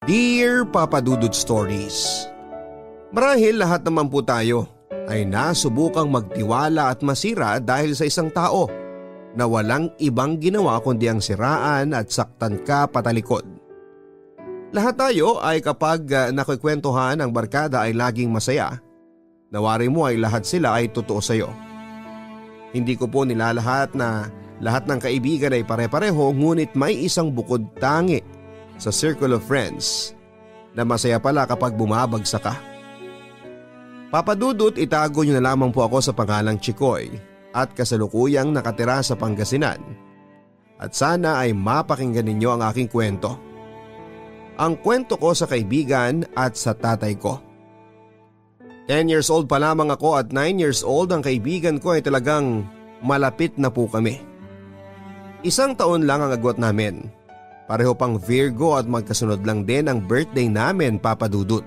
Dear Papa Dudut Stories, marahil lahat naman po tayo ay nasubukang magtiwala at masira dahil sa isang tao na walang ibang ginawa kundi ang siraan at saktan ka patalikod. Lahat tayo ay kapag nakikwentuhan ang barkada ay laging masaya. Nawari mo ay lahat sila ay totoo sa iyo. Hindi ko po nilalahat na lahat ng kaibigan ay pare-pareho, ngunit may isang bukod tangi sa circle of friends na masaya pala kapag bumabagsak ka. Papa Dudut, itago niyo na lamang po ako sa pangalang Chikoy at kasalukuyang nakatira sa Pangasinan. At sana ay mapakinggan ninyo ang aking kwento. Ang kwento ko sa kaibigan at sa tatay ko. 10 years old pa lamang ako at 9 years old ang kaibigan ko ay talagang malapit na po kami. 1 taon lang ang agwat namin. Pareho pang Virgo at magkasunod lang din ang birthday namin, Papa Dudut.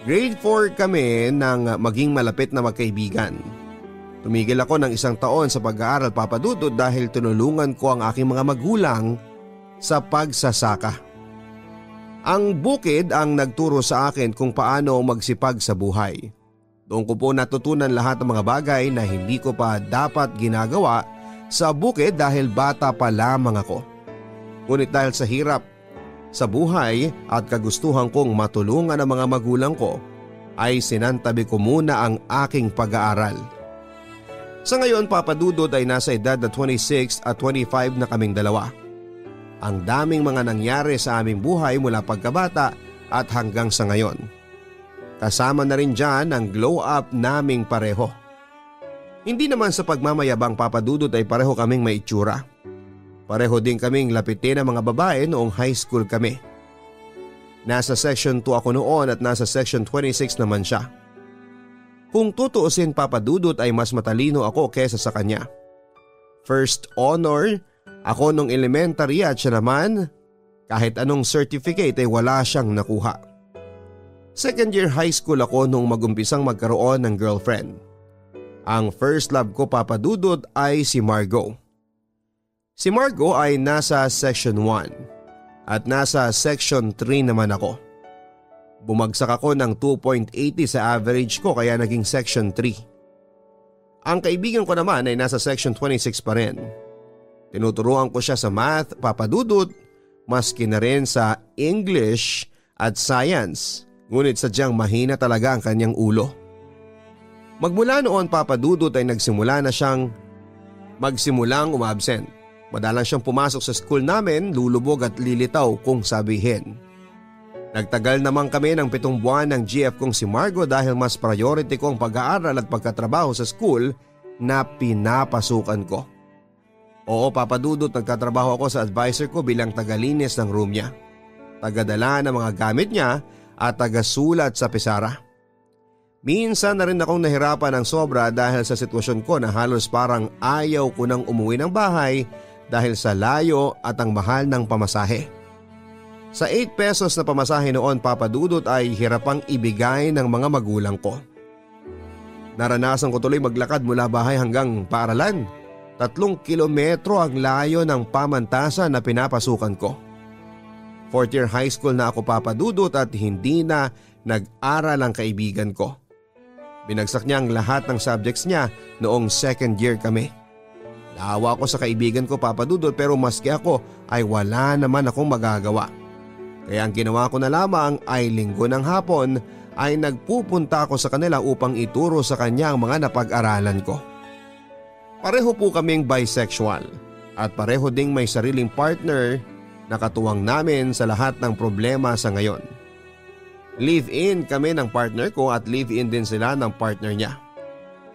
Grade 4 kami nang maging malapit na magkaibigan. Tumigil ako ng 1 taon sa pag-aaral, Papa Dudut, dahil tinulungan ko ang aking mga magulang sa pagsasaka. Ang bukid ang nagturo sa akin kung paano magsipag sa buhay. Doon ko po natutunan lahat ng mga bagay na hindi ko pa dapat ginagawa sa bukid dahil bata pa lamang ako. Ngunit dahil sa hirap sa buhay at kagustuhan kong matulungan ang mga magulang ko, ay sinantabi ko muna ang aking pag-aaral. Sa ngayon, Papa Dudut, ay nasa edad na 26 at 25 na kaming dalawa. Ang daming mga nangyari sa aming buhay mula pagkabata at hanggang sa ngayon. Kasama na rin dyan ang glow up naming pareho. Hindi naman sa pagmamayabang, Papa Dudut, ay pareho kaming may itsura. Pareho din kaming lapitin ng mga babae noong high school kami. Nasa section 2 ako noon at nasa section 26 naman siya. Kung tutuusin, Papa Dudut, ay mas matalino ako kesa sa kanya. First honor ako nung elementary at siya naman kahit anong certificate ay wala siyang nakuha. Second year high school ako nung magumpisang magkaroon ng girlfriend. Ang first love ko, Papa Dudut, ay si Margo. Si Margo ay nasa section 1 at nasa section 3 naman ako. Bumagsak ako ng 2.80 sa average ko kaya naging section 3. Ang kaibigan ko naman ay nasa section 26 pa rin. Tinuturuan ko siya sa math, Papa Dudut, maski na rin sa English at science, ngunit sadyang mahina talaga ang kanyang ulo. Magmula noon, Papa Dudut, ay nagsimulang umabsent. Madalang siyang pumasok sa school namin, lulubog at lilitaw kung sabihin. Nagtagal naman kami ng 7 buwan ng GF kong si Margo dahil mas priority ko ang pag-aaral at pagkatrabaho sa school na pinapasukan ko. Oo, Papa Dudut, nagtatrabaho ako sa advisor ko bilang tagalinis ng room niya, tagadala ng mga gamit niya at tagasulat sa pisara. Minsan na rin akong nahirapan ng sobra dahil sa sitwasyon ko na halos parang ayaw ko nang umuwi ng bahay dahil sa layo at ang mahal ng pamasahe. Sa 8 pesos na pamasahe noon, Papa Dudut, ay hirapang ibigay ng mga magulang ko. Naranasan ko tuloy maglakad mula bahay hanggang paaralan. 3 kilometro ang layo ng pamantasan na pinapasukan ko. 4th year high school na ako, Papa Dudut, at hindi na nag-aral ang kaibigan ko. Binagsak niya ang lahat ng subjects niya noong 2nd year kami. Naawa ako sa kaibigan ko, Papa Dudut, pero maski ako ay wala naman akong magagawa. Kaya ang ginawa ko na lamang ay linggo ng hapon ay nagpupunta ako sa kanila upang ituro sa kanya ang mga napag-aralan ko. Pareho po kaming bisexual at pareho ding may sariling partner na katuwang namin sa lahat ng problema sa ngayon. Live-in kami ng partner ko at live-in din sila ng partner niya.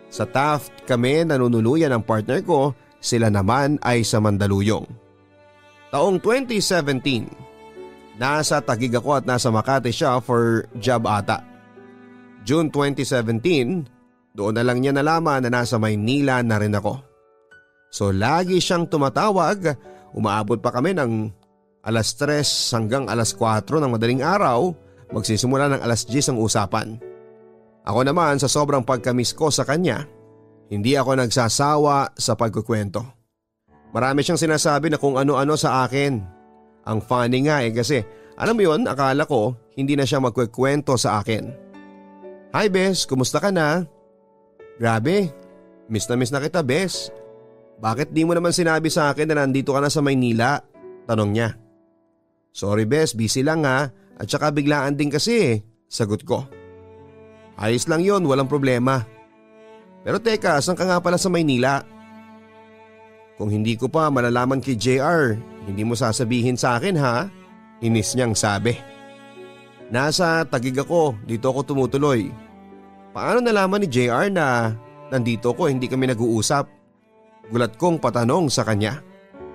Sa Taft kami nanunuluyan ng partner ko, sila naman ay sa Mandaluyong. Taong 2017, nasa Taguig ako at nasa Makati siya for job ata. June 2017, doon na lang niya nalaman na nasa Maynila na rin ako. So lagi siyang tumatawag, umaabot pa kami ng alas 3 hanggang alas 4 ng madaling araw, magsisimula ng alas 10 ang usapan. Ako naman sa sobrang pagkamiss ko sa kanya, hindi ako nagsasawa sa pagkukwento. Marami siyang sinasabi na kung ano-ano sa akin. Ang funny nga kasi Alam mo yun, akala ko hindi na siya magkukwento sa akin. Hi Bes, kumusta ka na? Grabe, miss na kita Bes. Bakit di mo naman sinabi sa akin na nandito ka na sa Maynila? Tanong niya. Sorry Bes, busy lang ha, at saka biglaan din kasi sagot ko. Ayos lang yon, walang problema. Pero teka, saan ka nga pala sa Maynila? Kung hindi ko pa malalaman kay JR, hindi mo sasabihin sa akin ha? Inis niyang sabi. Nasa Taguig ako, dito ako tumutuloy. Paano nalaman ni JR na nandito ko, hindi kami nag-uusap? Gulat kong patanong sa kanya.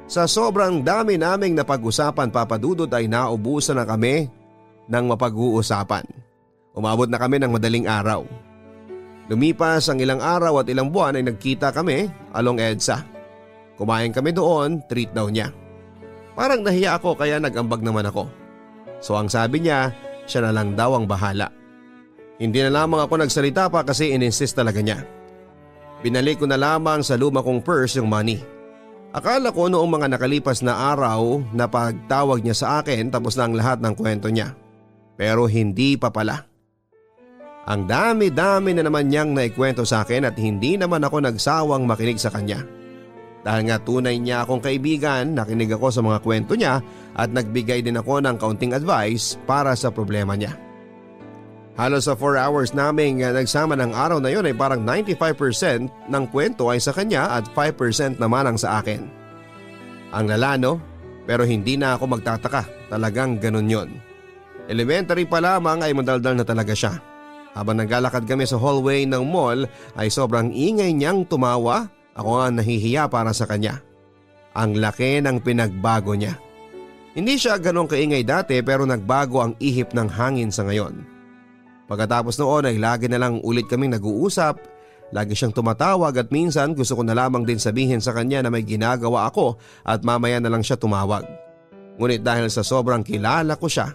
Sa sobrang dami naming napag-usapan, Papa Dudut, ay naubusan na kami ng mapag-uusapan. Umabot na kami ng madaling araw. Lumipas ang ilang araw at ilang buwan ay nagkita kami along EDSA. Kumain kami doon, treat daw niya. Parang nahiya ako kaya nag-ambag naman ako. So ang sabi niya, siya na lang daw ang bahala. Hindi na lamang ako nagsalita pa kasi ininsist talaga niya. Binalik ko na lamang sa luma kong purse yung money. Akala ko noong mga nakalipas na araw na pagtawag niya sa akin tapos na ang lahat ng kwento niya. Pero hindi pa pala. Ang dami-dami na naman niyang naikwento sa akin at hindi naman ako nagsawang makinig sa kanya. Dahil nga tunay niya akong kaibigan, nakinig ako sa mga kwento niya at nagbigay din ako ng kaunting advice para sa problema niya. Halos sa 4 hours naming nagsama ng araw na yon ay parang 95% ng kwento ay sa kanya at 5% naman ang sa akin. Ang lala no, pero hindi na ako magtataka, talagang ganun yon. Elementary pa lamang ay madaldal na talaga siya. Habang naglalakad kami sa hallway ng mall ay sobrang ingay niyang tumawa. Ako nga nahihiya para sa kanya. Ang laki ng pinagbago niya. Hindi siya ganong kaingay dati pero nagbago ang ihip ng hangin sa ngayon. Pagkatapos noon ay lagi na lang ulit kaming nag-uusap. Lagi siyang tumatawag at minsan gusto ko na lamang din sabihin sa kanya na may ginagawa ako at mamaya na lang siya tumawag. Ngunit dahil sa sobrang kilala ko siya,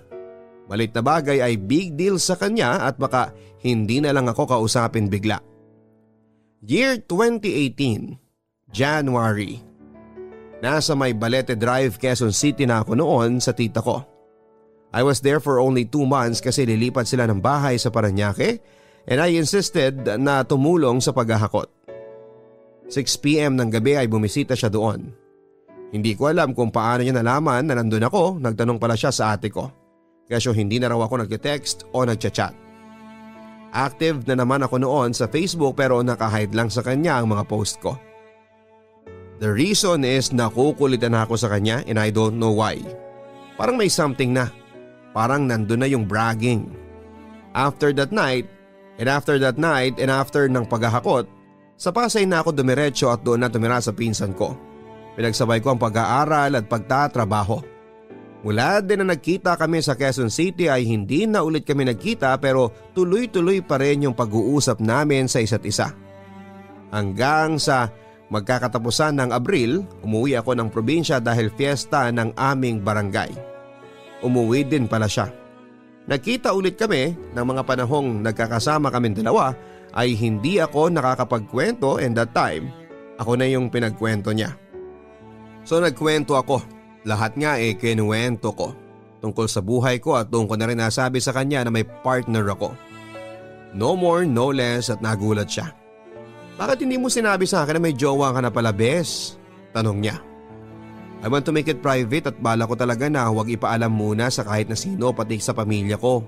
malit na bagay ay big deal sa kanya at baka hindi na lang ako kausapin bigla. Year 2018, January. Nasa may Balete Drive, Quezon City na ako noon sa tita ko. I was there for only 2 months kasi lilipat sila ng bahay sa Parañaque and I insisted na tumulong sa paghahakot. 6 p.m. ng gabi ay bumisita siya doon. Hindi ko alam kung paano niya nalaman na nandun ako, nagtanong pala siya sa ate ko. Kasi hindi na raw ako nag-text o nag-chat. Active na naman ako noon sa Facebook pero nakahide lang sa kanya ang mga post ko. The reason is nakukulitan ako sa kanya and I don't know why. Parang may something na. Parang nandun na yung bragging. After that night and after ng paghahakot, sa Pasay na ako dumiretso at doon na tumira sa pinsan ko. Pinagsabay ko ang pag-aaral at pagtatrabaho. Mula din na nagkita kami sa Quezon City ay hindi na ulit kami nagkita pero tuloy-tuloy pa rin yung pag-uusap namin sa isa't isa. Hanggang sa magkakatapusan ng Abril, umuwi ako ng probinsya dahil fiesta ng aming barangay. Umuwi din pala siya. Nagkita ulit kami ng mga panahong nagkakasama kaming dalawa ay hindi ako nakakapagkwento and that time ako na yung pinagkwento niya. So nagkwento ako. Lahat nga kinuwento ko tungkol sa buhay ko at doon ko na rin nasabi sa kanya na may partner ako. No more, no less at nagulat siya. Bakit hindi mo sinabi sa akin na may jowa ka na pala, Bes? Tanong niya. I want to make it private at bala ko talaga na huwag ipaalam muna sa kahit na sino pati sa pamilya ko.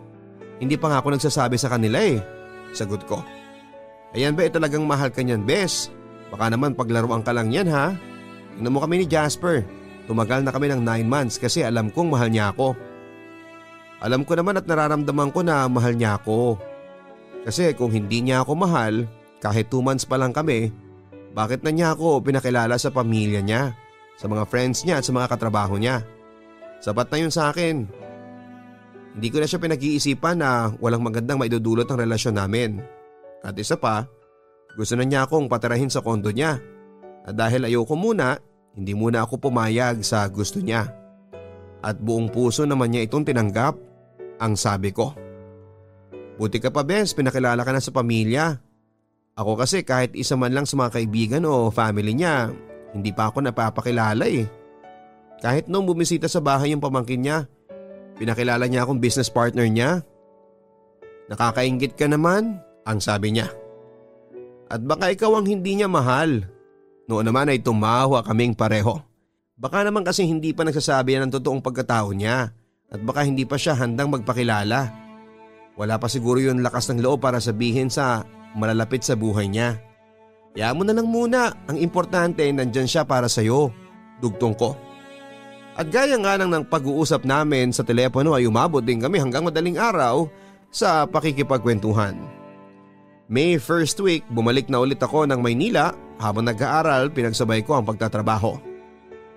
Hindi pa nga ako nagsasabi sa kanila sagot ko. Ayan ba talagang mahal ka niyan, Bes? Baka naman paglaruan ka lang yan ha? Tingnan mo kami ni Jasper. Tumagal na kami ng 9 months kasi alam kong mahal niya ako. Alam ko naman at nararamdaman ko na mahal niya ako. Kasi kung hindi niya ako mahal, kahit 2 months pa lang kami, bakit na niya ako pinakilala sa pamilya niya, sa mga friends niya at sa mga katrabaho niya? Sapat na yun sa akin. Hindi ko na siya pinag-iisipan na walang magandang maidudulot ang relasyon namin. At isa pa, gusto na niya akong patirahin sa kondo niya. At dahil ayoko muna, hindi muna ako pumayag sa gusto niya. At buong puso naman niya itong tinanggap, ang sabi ko. Buti ka pa, Bes, pinakilala ka na sa pamilya. Ako kasi kahit isa man lang sa mga kaibigan o family niya, hindi pa ako napapakilala Kahit nung bumisita sa bahay yung pamangkin niya, Pinakilala niya akong business partner niya. Nakakainggit ka naman, ang sabi niya. At baka ikaw ang hindi niya mahal. Noon naman ay tumawa kaming pareho. Baka naman kasi hindi pa nagsasabi yan ng totoong pagkatao niya at baka hindi pa siya handang magpakilala. Wala pa siguro yung lakas ng loob para sabihin sa malalapit sa buhay niya. Kaya mo na lang muna, ang importante nandyan siya para sa'yo, dugtong ko. At gaya nga ng pag-uusap namin sa telepono ay umabot din kami hanggang madaling araw sa pakikipagkwentuhan. May first week bumalik na ulit ako ng Maynila. Habang nag-aaral pinagsabay ko ang pagtatrabaho.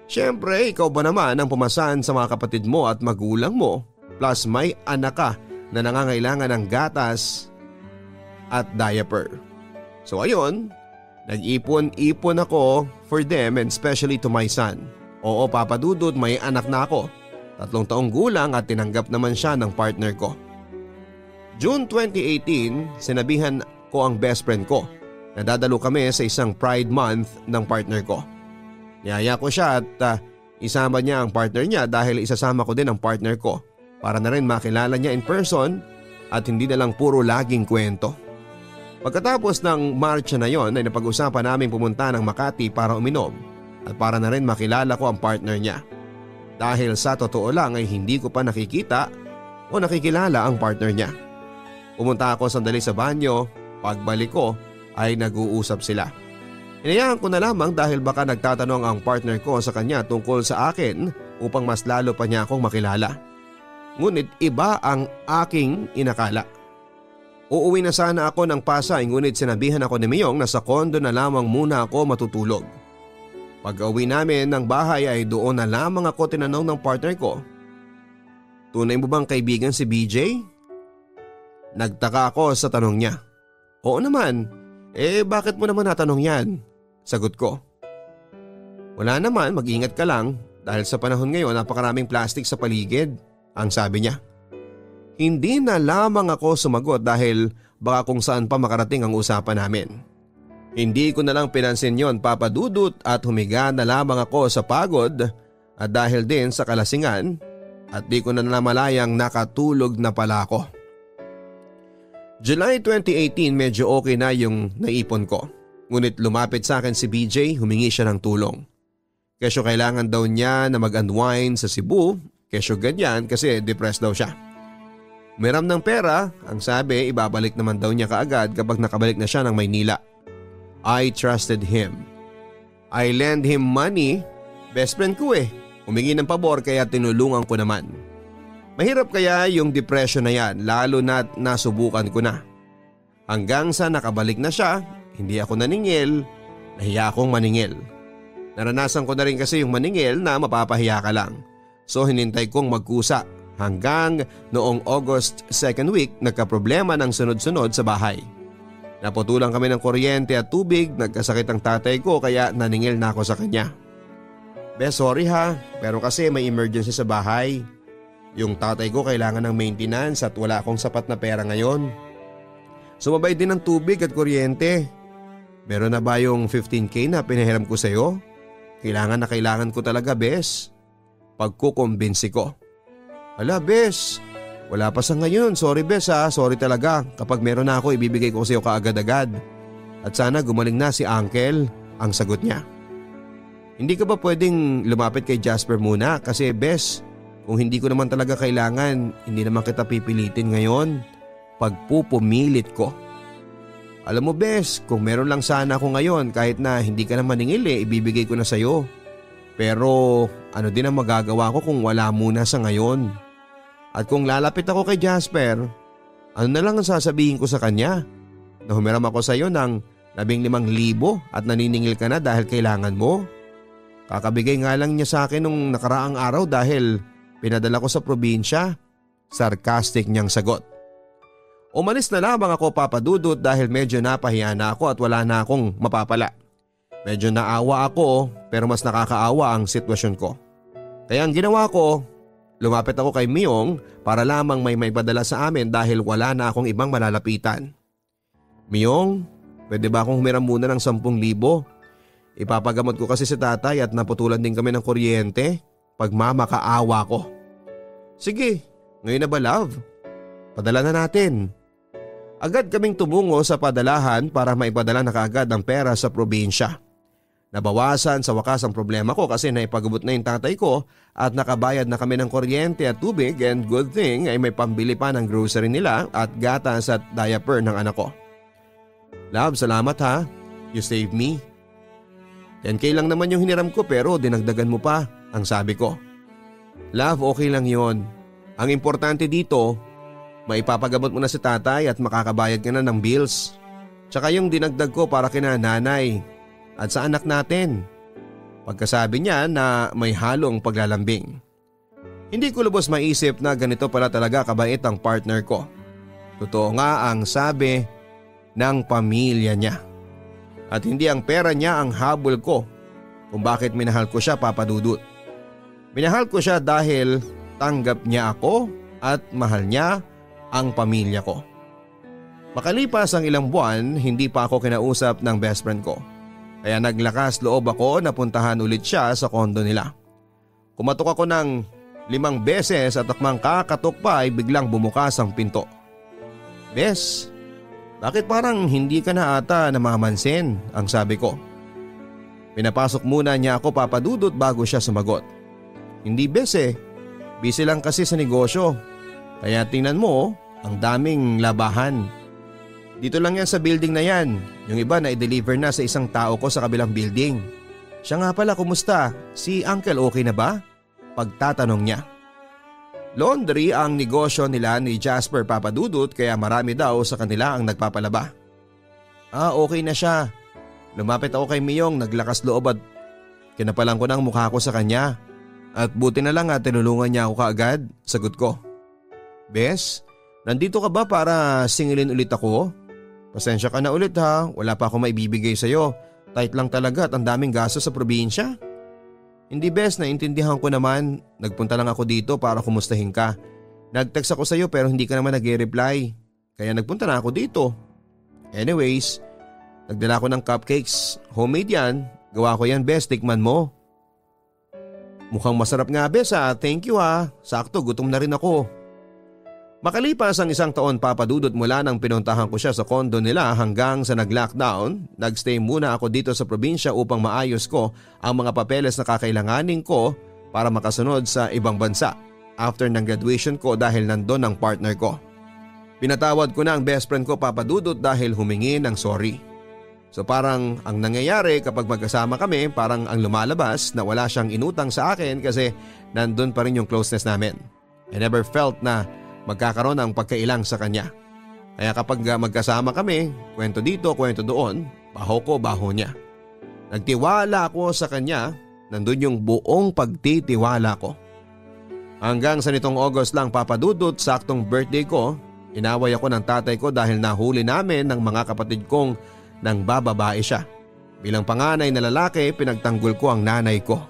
Siyempre ikaw ba naman ang pumasan sa mga kapatid mo at magulang mo plus may anak ka na nangangailangan ng gatas at diaper. So ayun, nag-ipon-ipon ako for them and especially to my son. Oo Papa Dudut, may anak na ako. 3 taong gulang at tinanggap naman siya ng partner ko. June 2018, sinabihan ko ang best friend ko. Nadadalo kami sa isang Pride Month ng partner ko. Niyaya ko siya at isama niya ang partner niya dahil isasama ko din ang partner ko para na rin makilala niya in person at hindi na lang puro laging kwento. Pagkatapos ng marcha na yon ay napag-usapan namin pumunta ng Makati para uminom at para na rin makilala ko ang partner niya. Dahil sa totoo lang ay hindi ko pa nakikita o nakikilala ang partner niya. Pumunta ako sandali sa banyo, pagbalik ko ay nag-uusap sila. Hinayaan ko na lamang dahil baka nagtatanong ang partner ko sa kanya tungkol sa akin upang mas lalo pa niya akong makilala. Ngunit iba ang aking inakala. Uuwi na sana ako ng Pasay ngunit sinabihan ako ni Miyong na sa kondo na lamang muna ako matutulog. Pag-uwi namin ng bahay ay doon na lamang ako tinanong ng partner ko. Tunay mo bang kaibigan si BJ? Nagtaka ako sa tanong niya. Oo naman. Bakit mo naman natanong yan? Sagot ko. Wala naman, mag-ingat ka lang dahil sa panahon ngayon napakaraming plastic sa paligid, ang sabi niya. Hindi na lamang ako sumagot dahil baka kung saan pa makarating ang usapan namin. Hindi ko na lang pinansin yon Papa Dudut at humiga na lamang ako sa pagod at dahil din sa kalasingan at di ko na namalayang nakatulog na pala ako. July 2018 medyo okay na yung naipon ko. Ngunit lumapit sa akin si BJ, humingi siya ng tulong. Kesyo kailangan daw niya na mag-unwind sa Cebu, kesyo ganyan kasi depressed daw siya. Umiram ng pera, ang sabi ibabalik naman daw niya kaagad kapag nakabalik na siya ng Maynila. I trusted him. I lend him money, best friend ko humingi ng pabor kaya tinulungan ko naman. Mahirap kaya yung depression na yan lalo na't nasubukan ko na. Hanggang sa nakabalik na siya, hindi ako naningil, nahiya akong maningil. Naranasan ko na rin kasi yung maningil na mapapahiya ka lang. So hinintay kong magkusa hanggang noong August 2nd week nagkaproblema ng sunod-sunod sa bahay. Naputulan kami ng kuryente at tubig, nagkasakit ang tatay ko kaya naningil na ako sa kanya. Sorry ha, pero kasi may emergency sa bahay. Yung tatay ko kailangan ng maintenance at wala akong sapat na pera ngayon. Sumabay din ng tubig at kuryente. Meron na ba yung 15K na pinahiram ko sa'yo? Kailangan na kailangan ko talaga, Bes. Pagkukumbinsi ko. Hala, Bes. Wala pa sa ngayon. Sorry, Bes ha. Sorry talaga. Kapag meron na ako, ibibigay ko sa'yo kaagad-agad. At sana gumaling na si Uncle, ang sagot niya. Hindi ka ba pwedeng lumapit kay Jasper muna? Kasi, Bes, kung hindi ko naman talaga kailangan, hindi naman kita pipilitin ngayon. Pagpupumilit ko. Alam mo Bes, kung meron lang sana ako ngayon kahit na hindi ka na maningil ibibigay ko na sa'yo. Pero ano din ang magagawa ko kung wala muna sa ngayon? At kung lalapit ako kay Jasper, ano na lang ang sasabihin ko sa kanya? Na humiram ako sa'yo ng 15,000 at naniningil ka na dahil kailangan mo? Kakabigay nga lang niya sa akin nung nakaraang araw dahil pinadala ko sa probinsya. Sarcastic niyang sagot. Umalis na lamang ako Papa Dudut dahil medyo napahiya na ako at wala na akong mapapala. Medyo naawa ako pero mas nakakaawa ang sitwasyon ko. Kaya ang ginawa ko, lumapit ako kay Miyong para lamang may maipadala sa amin dahil wala na akong ibang malalapitan. Miyong, pwede ba akong humiram muna ng 10,000? Ipapagamot ko kasi si tatay at naputulan din kami ng kuryente. Pagmamakaawa ko. Sige, Ngayon na ba, love? Padala na natin. Agad kaming tumungo sa padalahan para maipadala na kaagad ang pera sa probinsya. Nabawasan sa wakas ang problema ko kasi naipagabot na yung tatay ko at nakabayad na kami ng kuryente at tubig, and good thing ay may pambili pa ng grocery nila at gatas at diaper ng anak ko. Love, salamat ha. You saved me. 10K lang naman yung hiniram ko pero dinagdagan mo pa, ang sabi ko. Love, okay lang yon. Ang importante dito, maipapagamot mo na si tatay at makakabayad ka na ng bills. Tsaka yung dinagdag ko para kina nanay at sa anak natin. Pagkasabi niya na may halong paglalambing. Hindi ko lubos maisip na ganito pala talaga kabait ang partner ko. Totoo nga ang sabi ng pamilya niya. At hindi ang pera niya ang habol ko kung bakit minahal ko siya, Papa Dudut. Minahal ko siya dahil tanggap niya ako at mahal niya ang pamilya ko. Makalipas ang ilang buwan, hindi pa ako kinausap ng best friend ko. Kaya naglakas loob ako na puntahan ulit siya sa kondo nila. Kumatok ako ng 5 beses at akmang kakatok pa ay biglang bumukas ang pinto. Bes, bakit parang hindi ka na ata namamansin, ang sabi ko. Pinapasok muna niya ako, Papa Dudut, bago siya sumagot. Hindi bes busy lang kasi sa negosyo. Kaya tingnan mo, ang daming labahan. Dito lang yan sa building na yan. Yung iba na i-deliver na sa isang tao ko sa kabilang building. Siya nga pala, kumusta? Si Uncle okay na ba? Pagtatanong niya. Laundry ang negosyo nila ni Jasper, Papa Dudut, kaya marami daw sa kanila ang nagpapalaba. Okay na siya. Lumapit ako kay Miyong, naglakas loob at kinapalan ko ng mukha ko sa kanya. At buti na lang at tinulungan niya ako kaagad, sagot ko. Bes, nandito ka ba para singilin ulit ako? Pasensya ka na ulit ha, wala pa akong maibibigay sa'yo. Tight lang talaga at ang daming gasto sa probinsya. Hindi bes, naintindihan ko naman. Nagpunta lang ako dito para kumustahin ka. Nag-text ako sa'yo pero hindi ka naman nag-reply. Kaya nagpunta na ako dito. Anyways, nagdala ko ng cupcakes. Homemade yan. Gawa ko yan bes, tikman mo. Mukhang masarap nga bes ha, thank you ha. Sakto, gutom na rin ako. Makalipas ang 1 taon, Papa Dudut, mula nang pinuntahan ko siya sa kondo nila hanggang sa nag-lockdown, nagstay muna ako dito sa probinsya upang maayos ko ang mga papeles na kakailanganin ko para makasunod sa ibang bansa after ng graduation ko dahil nandun ang partner ko. Pinatawad ko na ang best friend ko, Papa Dudut, dahil humingi ng sorry. So parang ang nangyayari kapag magkasama kami, parang ang lumalabas na wala siyang inutang sa akin kasi nandun pa rin yung closeness namin. I never felt na magkakaroon ng pagkailang sa kanya. Kaya kapag magkasama kami, kwento dito, kwento doon, baho ko, baho niya. Nagtiwala ako sa kanya, nandun yung buong pagtitiwala ko. Hanggang sa nitong August lang, Papa Dudut, saktong birthday ko, inaway ako ng tatay ko dahil nahuli namin ng mga kapatid kong nang bababae siya. Bilang panganay na lalaki, pinagtanggol ko ang nanay ko.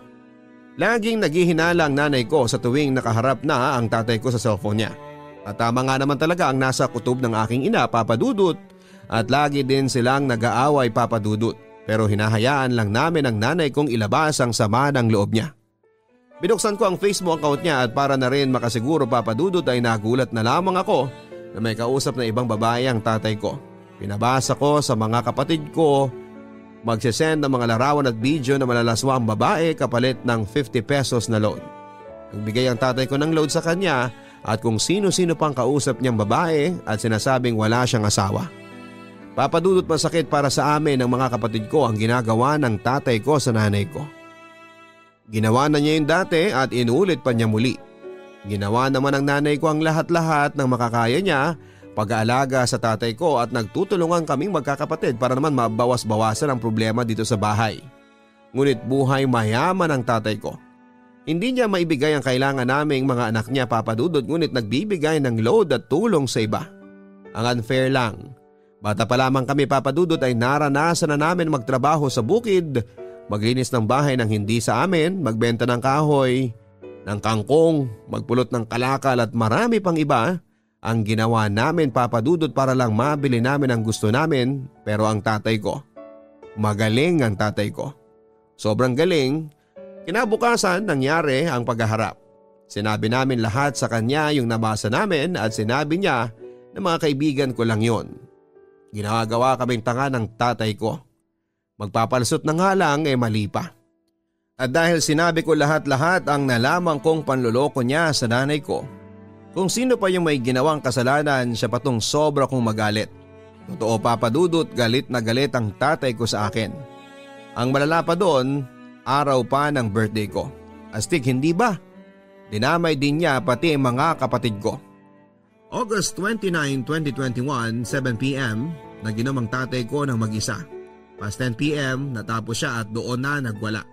Laging naghihinala ang nanay ko sa tuwing nakaharap na ang tatay ko sa cellphone niya. At tama nga naman talaga ang nasa kutob ng aking ina, Papa Dudut, at lagi din silang nag-aaway, Papa Dudut. Pero hinahayaan lang namin ang nanay kong ilabas ang sama ng loob niya. Binuksan ko ang Facebook account niya at para na rin makasiguro, Papa Dudut, ay nagulat na lamang ako na may kausap na ibang babae ang tatay ko. Pinabasa ko sa mga kapatid ko, magsisend ng mga larawan at video na malalaswa ang babae kapalit ng 50 pesos na loan. Nagbigay ang tatay ko ng load sa kanya at kung sino-sino pang kausap niyang babae at sinasabing wala siyang asawa. Papa Dudut, masakit para sa amin ng mga kapatid ko ang ginagawa ng tatay ko sa nanay ko. Ginawa na niya yung dati at inulit pa niya muli. Ginawa naman ng nanay ko ang lahat-lahat ng makakaya niya, pag-aalaga sa tatay ko at nagtutulungan kaming magkakapatid para naman mabawas-bawasan ang problema dito sa bahay. Ngunit buhay mayaman ang tatay ko. Hindi niya maibigay ang kailangan naming mga anak niya, Papa Dudut, ngunit nagbibigay ng load at tulong sa iba. Ang unfair lang. Bata pa lamang kami, Papa Dudut, ay naranasan na namin magtrabaho sa bukid, maglinis ng bahay ng hindi sa amin, magbenta ng kahoy, ng kangkong, magpulot ng kalakal at marami pang iba. Ang ginawa namin, Papa Dudut, para lang mabili namin ang gusto namin. Pero ang tatay ko, magaling ang tatay ko. Sobrang galing. Kinabukasan nangyari ang paghaharap. Sinabi namin lahat sa kanya yung nabasa namin at sinabi niya na mga kaibigan ko lang yon. Ginagawa kaming tanga ng tatay ko. Magpapalusot na nga lang mali pa. At dahil sinabi ko lahat-lahat ang nalaman kong panloloko niya sa nanay ko, kung sino pa yung may ginawang kasalanan siya patong sobra kong magalit. Totoo Papa Dudut, galit na galit ang tatay ko sa akin. Ang malala pa doon, araw pa ng birthday ko. Astig, hindi ba? Dinamay din niya pati mga kapatid ko. August 29, 2021, 7pm, naginom ang tatay ko ng mag-isa. Past 10pm, natapos siya at doon na nagwala.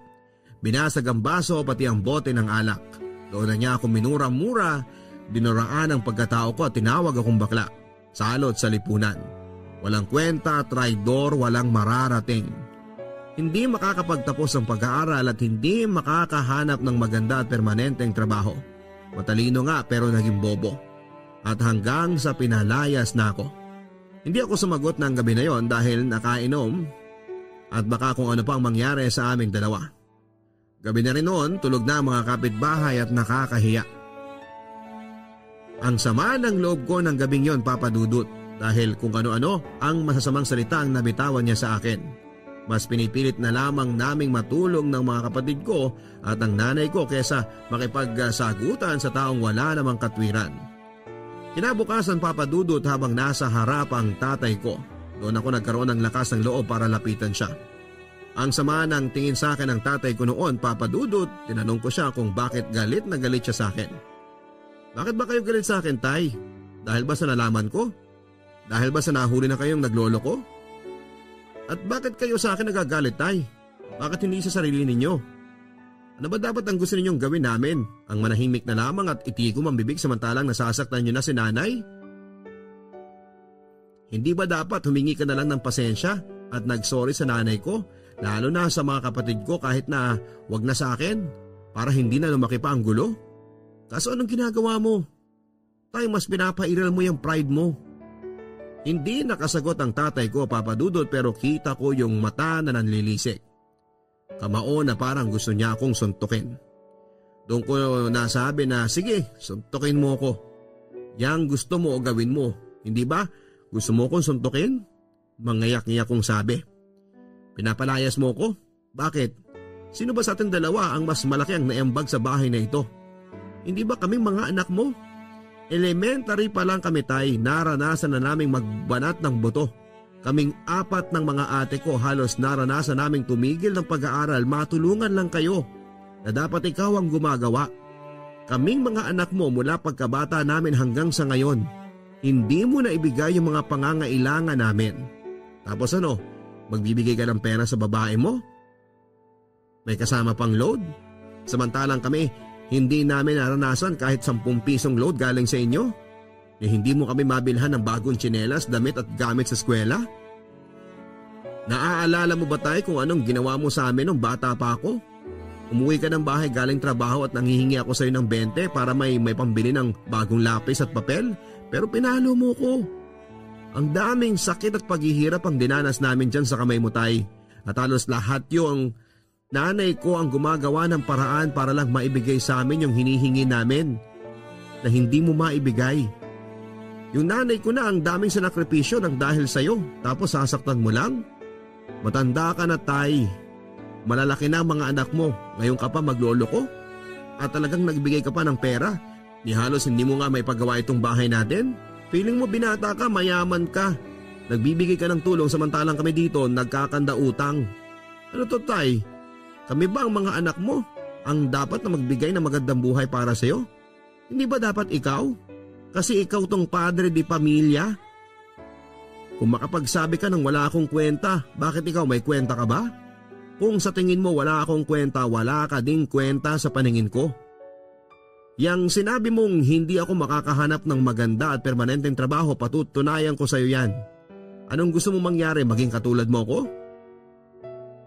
Binasag ang baso pati ang bote ng alak. Doon na niya ako minura-mura, binuraan ang pagkatao ko at tinawag akong bakla. Salot sa lipunan. Walang kwenta, traidor, walang mararating. Hindi makakapagtapos ang pag-aaral at hindi makakahanap ng maganda at permanenteng trabaho. Matalino nga pero naging bobo. At hanggang sa pinalayas na ako. Hindi ako sumagot ng gabi na yon dahil nakainom at baka kung ano pang mangyari sa aming dalawa. Gabi na rin noon, tulog na ang mga kapitbahay at nakakahiya. Ang sama ng loob ko ng gabing yon, Papa Dudut, dahil kung ano-ano ang masasamang salita ang nabitawan niya sa akin. Mas pinipilit na lamang naming matulong ng mga kapatid ko at ang nanay ko kesa makipagsagutan sa taong wala namang katwiran. Kinabukasan, Papa Dudut, habang nasa harap ang tatay ko, doon ako nagkaroon ng lakas ng loob para lapitan siya. Ang sama ng tingin sa akin ng tatay ko noon, Papa Dudut, tinanong ko siya kung bakit galit na galit siya sa akin. Bakit ba kayo galit sa akin, Tay? Dahil ba sa nalaman ko? Dahil ba sa nahuli na kayong naglolo ko? At bakit kayo sa akin nagagalit, Tay? Bakit hindi sa sarili ninyo? Ano ba dapat ang gusto ninyong gawin namin? Ang manahimik na lamang at itikom ang bibig samantalang nasasaktan nyo na si nanay? Hindi ba dapat humingi ka na lang ng pasensya at nagsorry sa nanay ko, lalo na sa mga kapatid ko kahit na wag na sa akin, para hindi na lumaki pa ang gulo? Kaso anong ginagawa mo? Tay, mas pinapairal mo yung pride mo. Hindi nakasagot ang tatay ko, Papa Dudut, pero kita ko yung mata na nanlilisik. Kamao na parang gusto niya akong suntukin. Doon ko nasabi na sige, suntukin mo ko. Yang gusto mo o gawin mo, hindi ba? Gusto mo kong suntukin? Mangayak-ngayak kong sabi. Pinapalayas mo ko? Bakit? Sino ba sa ating dalawa ang mas malaki ang naiambag sa bahay na ito? Hindi ba kaming mga anak mo? Elementary pa lang kami, Tay, naranasan na naming magbanat ng buto. Kaming apat ng mga ate ko halos naranasan naming tumigil ng pag-aaral, matulungan lang kayo na dapat ikaw ang gumagawa. Kaming mga anak mo mula pagkabata namin hanggang sa ngayon, hindi mo na ibigay yung mga pangangailangan namin. Tapos ano, magbibigay ka ng pera sa babae mo? May kasama pang load? Samantalang kami, hindi namin naranasan kahit 10 pisong load galing sa inyo? Na hindi mo kami mabilhan ng bagong tsinelas, damit at gamit sa eskwela? Naaalala mo ba, Tay, kung anong ginawa mo sa amin nung bata pa ako? Umuwi ka ng bahay galing trabaho at nanghihingi ako sa iyo ng 20 para may pambili ng bagong lapis at papel, pero pinalo mo ko. Ang daming sakit at paghihirap ang dinanas namin dyan sa kamay mo, Tay. At halos lahat yung nanay ko ang gumagawa ng paraan para lang maibigay sa amin yung hinihingi namin na hindi mo maibigay. Yung nanay ko na ang daming sinakripisyo ng dahil sa'yo, tapos sasaktan mo lang? Matanda ka na, Tay. Malalaki na ang mga anak mo, ngayon ka pa maglolo ko? At talagang nagbigay ka pa ng pera? Di halos hindi mo nga may paggawa itong bahay natin? Feeling mo binata ka, mayaman ka. Nagbibigay ka ng tulong samantalang kami dito nagkakanda utang. Ano to, Tay? Kami ba ang mga anak mo ang dapat na magbigay ng magandang buhay para sa'yo? Hindi ba dapat ikaw? Kasi ikaw tong padre di pamilya. Kung makapagsabi ka ng wala akong kwenta, bakit ikaw may kwenta ka ba? Kung sa tingin mo wala akong kwenta, wala ka ding kwenta sa paningin ko. Yang sinabi mong hindi ako makakahanap ng maganda at permanenteng trabaho, patutunayan ko sa'yo yan. Anong gusto mo mangyari, maging katulad mo ko?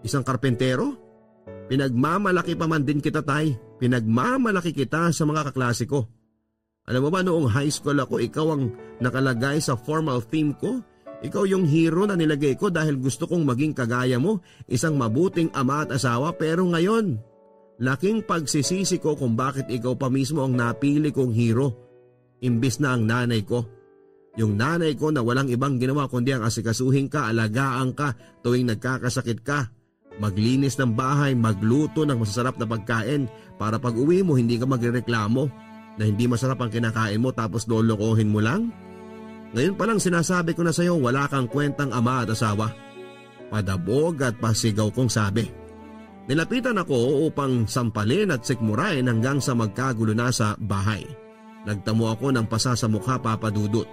Isang karpentero? Pinagmamalaki pa man din kita, Tay. Pinagmamalaki kita sa mga kaklase ko. Alam mo ba, noong high school ako, ikaw ang nakalagay sa formal theme ko? Ikaw yung hero na nilagay ko dahil gusto kong maging kagaya mo, isang mabuting ama at asawa. Pero ngayon, Laking pagsisisi ko kung bakit ikaw pa mismo ang napili kong hero, imbis na ang nanay ko. Yung nanay ko na walang ibang ginawa kundi ang asikasuhin ka, alagaan ka tuwing nagkakasakit ka. Maglinis ng bahay, magluto ng masasarap na pagkain para pag uwi mo hindi ka magrereklamo na hindi masarap ang kinakain mo tapos lolokohin mo lang. Ngayon pa lang sinasabi ko na sa'yo wala kang kwentang ama at asawa. Padabog at pasigaw kong sabi. Nilapitan ako upang sampalin at sikmurain hanggang sa magkagulo na sa bahay. Nagtamo ako ng pasa sa mukha, Papa Dudut.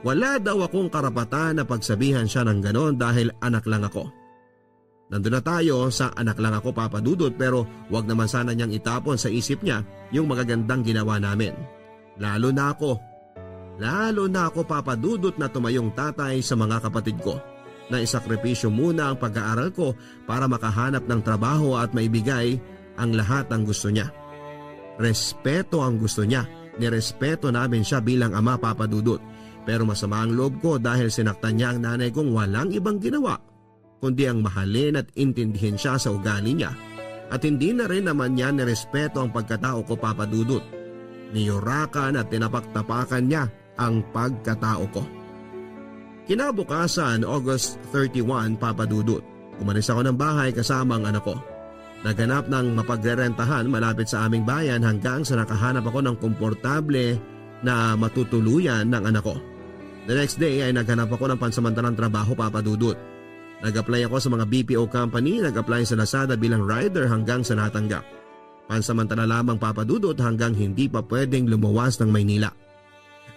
Wala daw akong karapatan na pagsabihan siya ng ganon dahil anak lang ako. Nandun na tayo sa anak lang ako, Papa Dudut, pero wag naman sana niyang itapon sa isip niya yung magagandang ginawa namin. Lalo na ako, Papa Dudut, na tumayong tatay sa mga kapatid ko. Na isakripisyo muna ang pag-aaral ko para makahanap ng trabaho at maibigay ang lahat ng gusto niya. Respeto ang gusto niya. Nirespeto namin siya bilang ama, Papa Dudut. Pero masama ang loob ko dahil sinaktan niya ang nanay kong walang ibang ginawa kundi ang mahalin at intindihin siya sa ugali niya. At hindi na rin naman niya nirespeto ang pagkatao ko, Papa Dudut. Niyurakan at tinapaktapakan niya ang pagkatao ko. Kinabukasan, August 31, Papa Dudut, umalis ako ng bahay kasama ang anak ko. Naghanap ng mapagrerentahan malapit sa aming bayan hanggang sa nakahanap ako ng komportable na matutuluyan ng anak ko. The next day ay naghanap ako ng pansamantalang trabaho, Papa Dudut. Nag-apply ako sa mga BPO company, nag-apply sa Lazada bilang rider hanggang sa natanggap. Pansamantala lamang, Papa Dudut, hanggang hindi pa pwedeng lumuwas ng Maynila.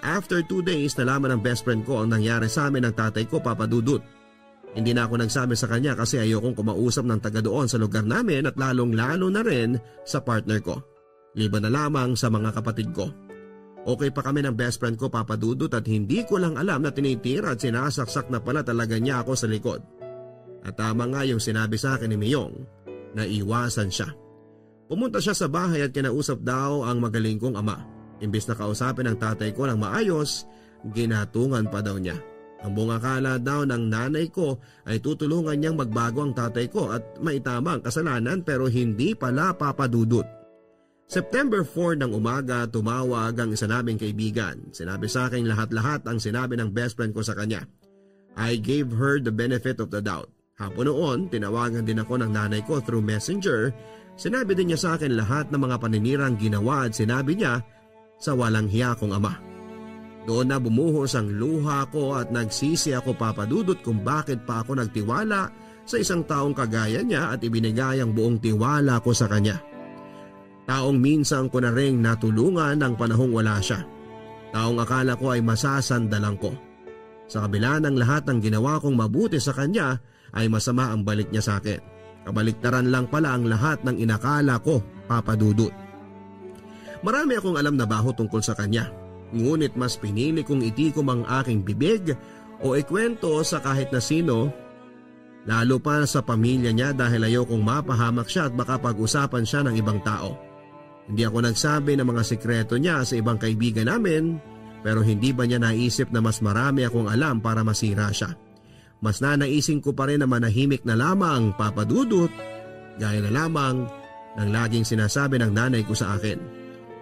After 2 days, nalaman ng best friend ko ang nangyari sa amin ng tatay ko, Papa Dudut. Hindi na ako nagsabi sa kanya kasi ayokong kumausap ng taga doon sa lugar namin at lalong-lalo na rin sa partner ko. Liban na lamang sa mga kapatid ko. Okay pa kami ng best friend ko, Papa Dudut, at hindi ko lang alam na tinitira at sinasaksak na pala talaga niya ako sa likod. At tama nga yung sinabi sa akin ni Miyong na iwasan siya. Pumunta siya sa bahay at kinausap daw ang magaling kong ama. Imbis na kausapin ang tatay ko ng maayos, ginatungan pa daw niya. Ang buong akala daw ng nanay ko ay tutulungan niyang magbago ang tatay ko at maitama ang kasalanan, pero hindi pala, Papa Dudut. September 4 ng umaga, tumawag ang isa naming kaibigan. Sinabi sa akin lahat-lahat ang sinabi ng best friend ko sa kanya. I gave her the benefit of the doubt. Hapon noon, tinawagan din ako ng nanay ko through messenger. Sinabi din niya sa akin lahat ng mga paninirang ginawa at sinabi niya sa walang hiya kong ama. Doon na bumuhos ang luha ko at nagsisi ako, Papa Dudut, kung bakit pa ako nagtiwala sa isang taong kagaya niya at ibinigay ang buong tiwala ko sa kanya. Taong minsan ko na ring natulungan ng panahong wala siya. Taong akala ko ay masasandalan ko. Sa kabila ng lahat ng ginawa kong mabuti sa kanya ay masama ang balik niya sa akin. Kabaliktaran lang pala ang lahat ng inakala ko, Papa Dudut. Marami akong alam na baho tungkol sa kanya. Ngunit mas pinili kong itikom ang aking bibig o ikwento sa kahit na sino, lalo pa sa pamilya niya dahil ayokong mapahamak siya at baka pag-usapan siya ng ibang tao. Hindi ako nagsabi ng mga sikreto niya sa ibang kaibigan namin, pero hindi ba niya naisip na mas marami akong alam para masira siya? Mas nanaisin ko pa rin na manahimik na lamang, Papa Dudut, gaya na lamang ng laging sinasabi ng nanay ko sa akin.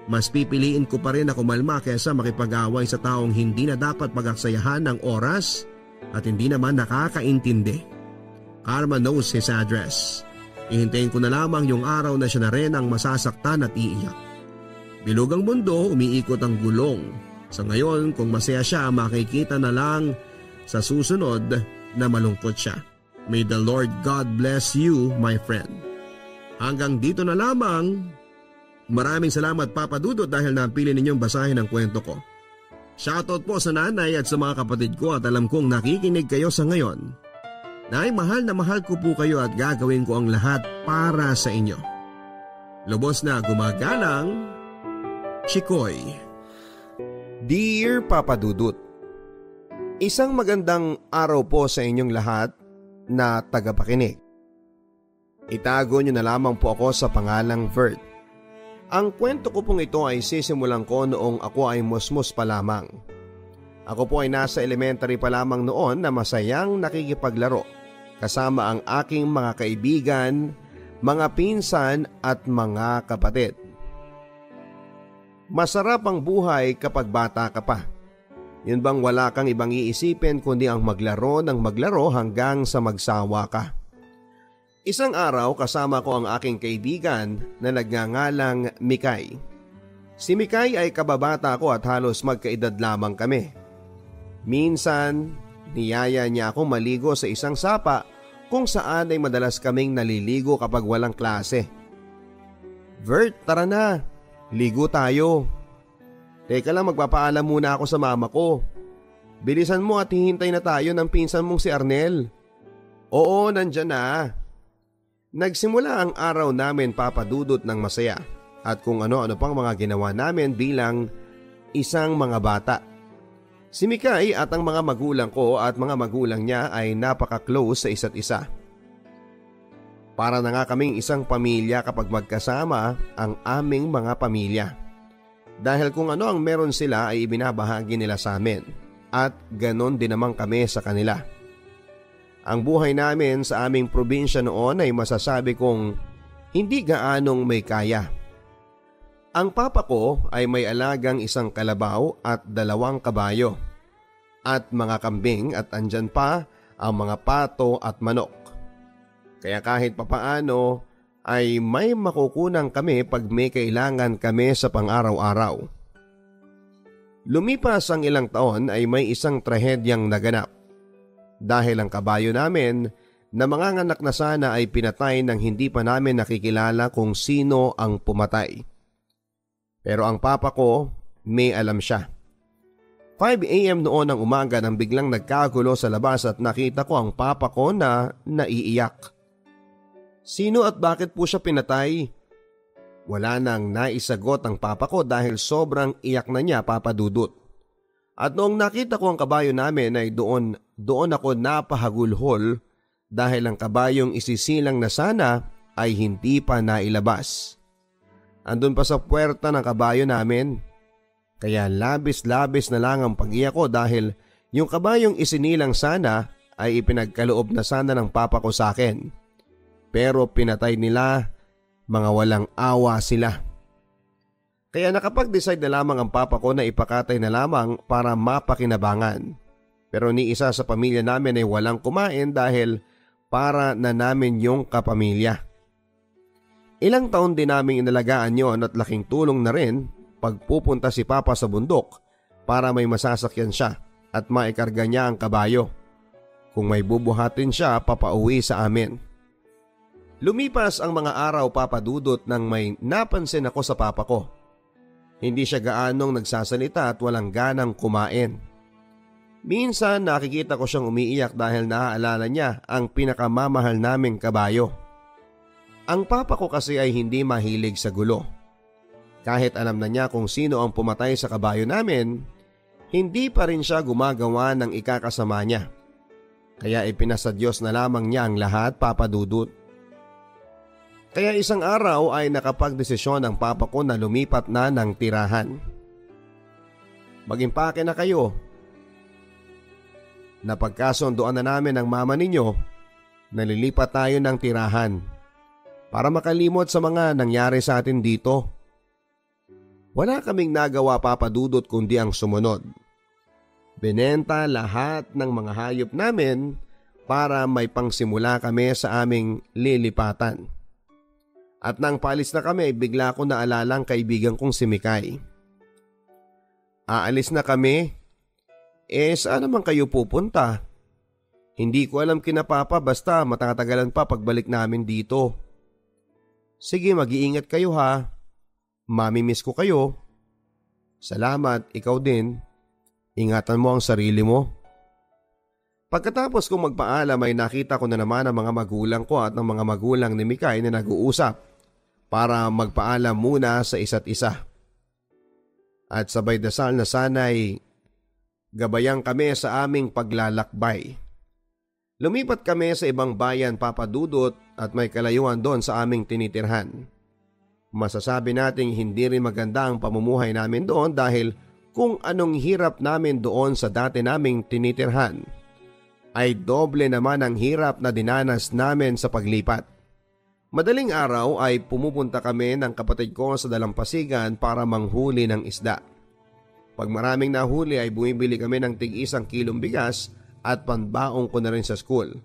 Mas pipiliin ko pa rin na kumalma kaysa makipag-away sa taong hindi na dapat pagaksayahan ng oras at hindi naman nakakaintindi. Karma knows his address. Ihintayin ko na lamang yung araw na siya na rin ang masasaktan at iiyak. Bilog ang mundo, umiikot ang gulong. Sa ngayon, kung masaya siya, makikita na lang sa susunod na malungkot siya. May the Lord God bless you, my friend. Hanggang dito na lamang. Maraming salamat, Papa Dudut, dahil napili ninyong basahin ang kwento ko. Shoutout po sa nanay at sa mga kapatid ko at alam kong nakikinig kayo sa ngayon. Nay, mahal na mahal ko po kayo at gagawin ko ang lahat para sa inyo. Lubos na gumagalang, Chikoy. Dear Papa Dudut, isang magandang araw po sa inyong lahat na tagapakinig. Itago niyo na lamang po ako sa pangalang Vert. Ang kwento ko pong ito ay sisimulan ko noong ako ay musmus pa lamang. Ako po ay nasa elementary pa lamang noon na masayang nakikipaglaro kasama ang aking mga kaibigan mga pinsan at mga kapatid. Masarap ang buhay kapag bata ka pa. Yun bang wala kang ibang iisipin kundi ang maglaro ng maglaro hanggang sa magsawa ka. Isang araw kasama ko ang aking kaibigan na nagngangalang Mikay. Si Mikay ay kababata ko at halos magkaedad lamang kami. Minsan, niyaya niya akong maligo sa isang sapa kung saan ay madalas kaming naliligo kapag walang klase. "Vert, tara na. Ligo tayo." "Teka lang, magpapaalam muna ako sa mama ko." "Bilisan mo at hihintay na tayo ng pinsan mong si Arnel." "Oo, nandyan na." Nagsimula ang araw namin papadudot ng masaya at kung ano-ano pang mga ginawa namin bilang isang mga bata. Si Mikay at ang mga magulang ko at mga magulang niya ay napaka-close sa isa't isa. Para na nga kaming isang pamilya kapag magkasama ang aming mga pamilya. Dahil kung ano ang meron sila ay ibinabahagi nila sa amin at ganon din naman kami sa kanila. Ang buhay namin sa aming probinsya noon ay masasabi kong hindi gaanong may kaya. Ang papa ko ay may alagang isang kalabaw at 2 kabayo at mga kambing at andyan pa ang mga pato at manok. Kaya kahit papaano ay may makukunan kami pag may kailangan kami sa pang-araw-araw. Lumipas ang ilang taon ay may isang trahedyang naganap. Dahil ang kabayo namin na manganganak na sana ay pinatay nang hindi pa namin nakikilala kung sino ang pumatay. Pero ang papa ko may alam siya. 5 AM noon ng umaga nang biglang nagkagulo sa labas at nakita ko ang papa ko na naiiyak. Sino at bakit po siya pinatay? Wala nang naisagot ang papa ko dahil sobrang iyak na niya, Papa Dudut. At noong nakita ko ang kabayo namin ay doon ako napahagulhol dahil ang kabayong isisilang na sana ay hindi pa nailabas. Andun pa sa puwerta ng kabayo namin. Kaya labis-labis na lang ang pag-iyak ko dahil yung kabayong isinilang sana ay ipinagkaloob na sana ng papa ko sa akin. Pero pinatay nila, mga walang awa sila. Kaya nakapag-decide na lamang ang papa ko na ipakatay na lamang para mapakinabangan. Pero ni isa sa pamilya namin ay walang kumain dahil para na namin yung kapamilya. Ilang taon din namin inalagaan yon at laking tulong na rin pagpupunta si papa sa bundok para may masasakyan siya at maikarga niya ang kabayo. Kung may bubuhatin siya, papauwi sa amin. Lumipas ang mga araw, Papa Dudut, nang may napansin ako sa papa ko. Hindi siya gaanong nagsasalita at walang ganang kumain. Minsan nakikita ko siyang umiiyak dahil naaalala niya ang pinakamamahal naming kabayo. Ang papa ko kasi ay hindi mahilig sa gulo. Kahit alam na niya kung sino ang pumatay sa kabayo namin, hindi pa rin siya gumagawa ng ikakasama niya. Kaya ipinasadyos na lamang niya ang lahat, Papa Dudut. Kaya isang araw ay nakapagdesisyon ang papa ko na lumipat na ng tirahan. "Mag-impake na kayo. Napagkasunduan na namin ng mama ninyo na lilipat tayo ng tirahan para makalimot sa mga nangyari sa atin dito." Wala kaming nagawa, Papa Dudut, kundi ang sumunod. Binenta lahat ng mga hayop namin para may pangsimula kami sa aming lilipatan. At nang paalis na kami, bigla ko naalala ang kaibigan kong si Mikay. "Aalis na kami? Saan naman kayo pupunta?" "Hindi ko alam kina papa, basta matatagalan pa pagbalik namin dito." "Sige, mag-iingat kayo ha. Mamimiss ko kayo." "Salamat, ikaw din. Ingatan mo ang sarili mo." Pagkatapos kong magpaalam ay nakita ko na naman ang mga magulang ko at ang mga magulang ni Mikay na nag-uusap para magpaalam muna sa isa't isa. At sabay dasal na sana'y gabayan kami sa aming paglalakbay. Lumipat kami sa ibang bayan, Papa Dudut, at may kalayuan doon sa aming tinitirhan. Masasabi nating hindi rin maganda ang pamumuhay namin doon dahil kung anong hirap namin doon sa dati naming tinitirhan, ay doble naman ang hirap na dinanas namin sa paglipat. Madaling araw ay pumupunta kami ng kapatid ko sa dalampasigan para manghuli ng isda. Pag maraming nahuli ay bumibili kami ng tig-1 kilong bigas at panbaong ko na rin sa school.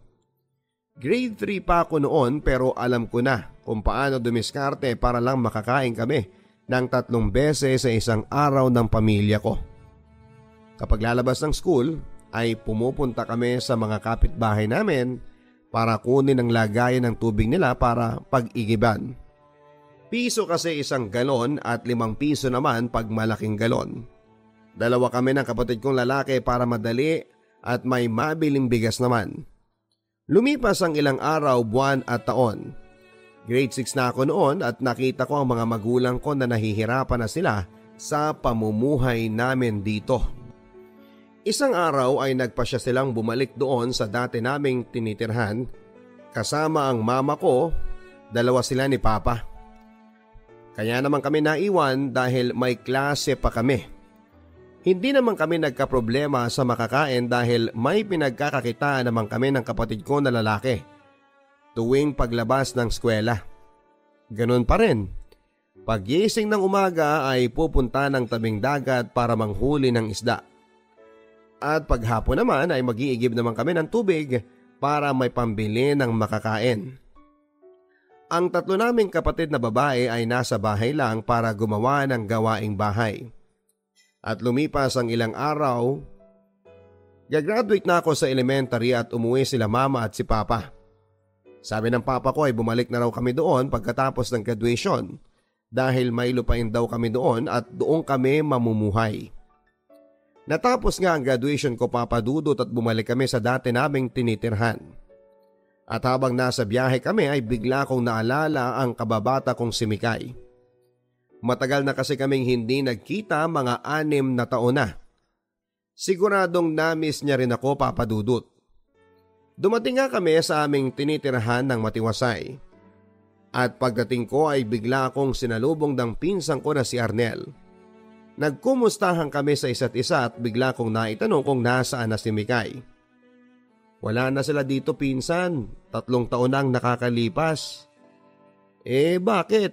Grade 3 pa ako noon pero alam ko na kung paano dumiskarte para lang makakain kami ng 3 beses sa isang araw ng pamilya ko. Kapag lalabas ng school ay pumupunta kami sa mga kapitbahay namin para kunin ang lagayan ng tubig nila para pag-igiban. Piso kasi 1 galon at 5 piso naman pag malaking galon. 2 kami ng kapatid kong lalaki para madali at may mabiling bigas naman. Lumipas ang ilang araw, buwan at taon. Grade 6 na ako noon at nakita ko ang mga magulang ko na nahihirapan na sila sa pamumuhay namin dito. Isang araw ay nagpasya silang bumalik doon sa dati naming tinitirhan. Kasama ang mama ko, 2 sila ni Papa. Kaya naman kami naiwan dahil may klase pa kami. Hindi naman kami nagkaproblema sa makakain dahil may pinagkakakitaan naman kami ng kapatid ko na lalaki tuwing paglabas ng eskwela. Ganun pa rin. Paggising ng umaga ay pupunta ng tabing dagat para manghuli ng isda. At paghapon naman ay mag-iigib naman kami ng tubig para may pambili ng makakain. Ang 3 naming kapatid na babae ay nasa bahay lang para gumawa ng gawaing bahay. At lumipas ang ilang araw, gagraduate na ako sa elementary at umuwi sila mama at si Papa. Sabi ng papa ko ay bumalik na raw kami doon pagkatapos ng graduation dahil may lupain daw kami doon at doon kami mamumuhay. Natapos nga ang graduation ko, Papa Dudut, at bumalik kami sa dati naming tinitirhan. At habang nasa biyahe kami ay bigla kong naalala ang kababata kong si Mikay. Matagal na kasi kaming hindi nagkita, mga 6 na taon na. Siguradong na-miss niya rin ako, Papa Dudut. Dumating nga kami sa aming tinitirhan ng Matiwasay. At pagdating ko ay bigla akong sinalubong ng pinsan ko na si Arnel. Nagkumustahan kami sa isa't isa at bigla kong naitanong kung nasaan na si Mikay. Wala na sila dito, pinsan. 3 taon nang nakakalipas. Bakit?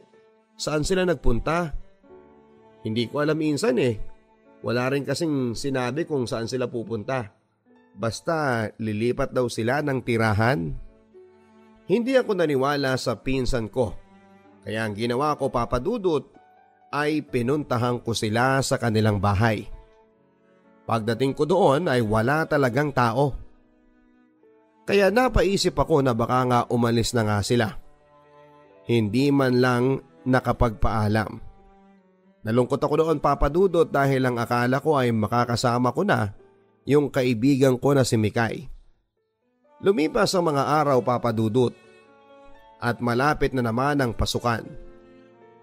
Saan sila nagpunta? Hindi ko alam, insan eh. Wala rin kasing sinabi kung saan sila pupunta. Basta lilipat daw sila ng tirahan. Hindi ako naniwala sa pinsan ko. Kaya ang ginawa ko, Papa Dudut, ay pinuntahan ko sila sa kanilang bahay. Pagdating ko doon ay wala talagang tao. Kaya napaisip ako na baka nga umalis na nga sila. Hindi man lang nakapagpaalam. Nalungkot ako doon, Papa Dudut, dahil ang akala ko ay makakasama ko na yung kaibigan ko na si Mikay. Lumipas ang mga araw, Papa Dudut, at malapit na naman ang pasukan.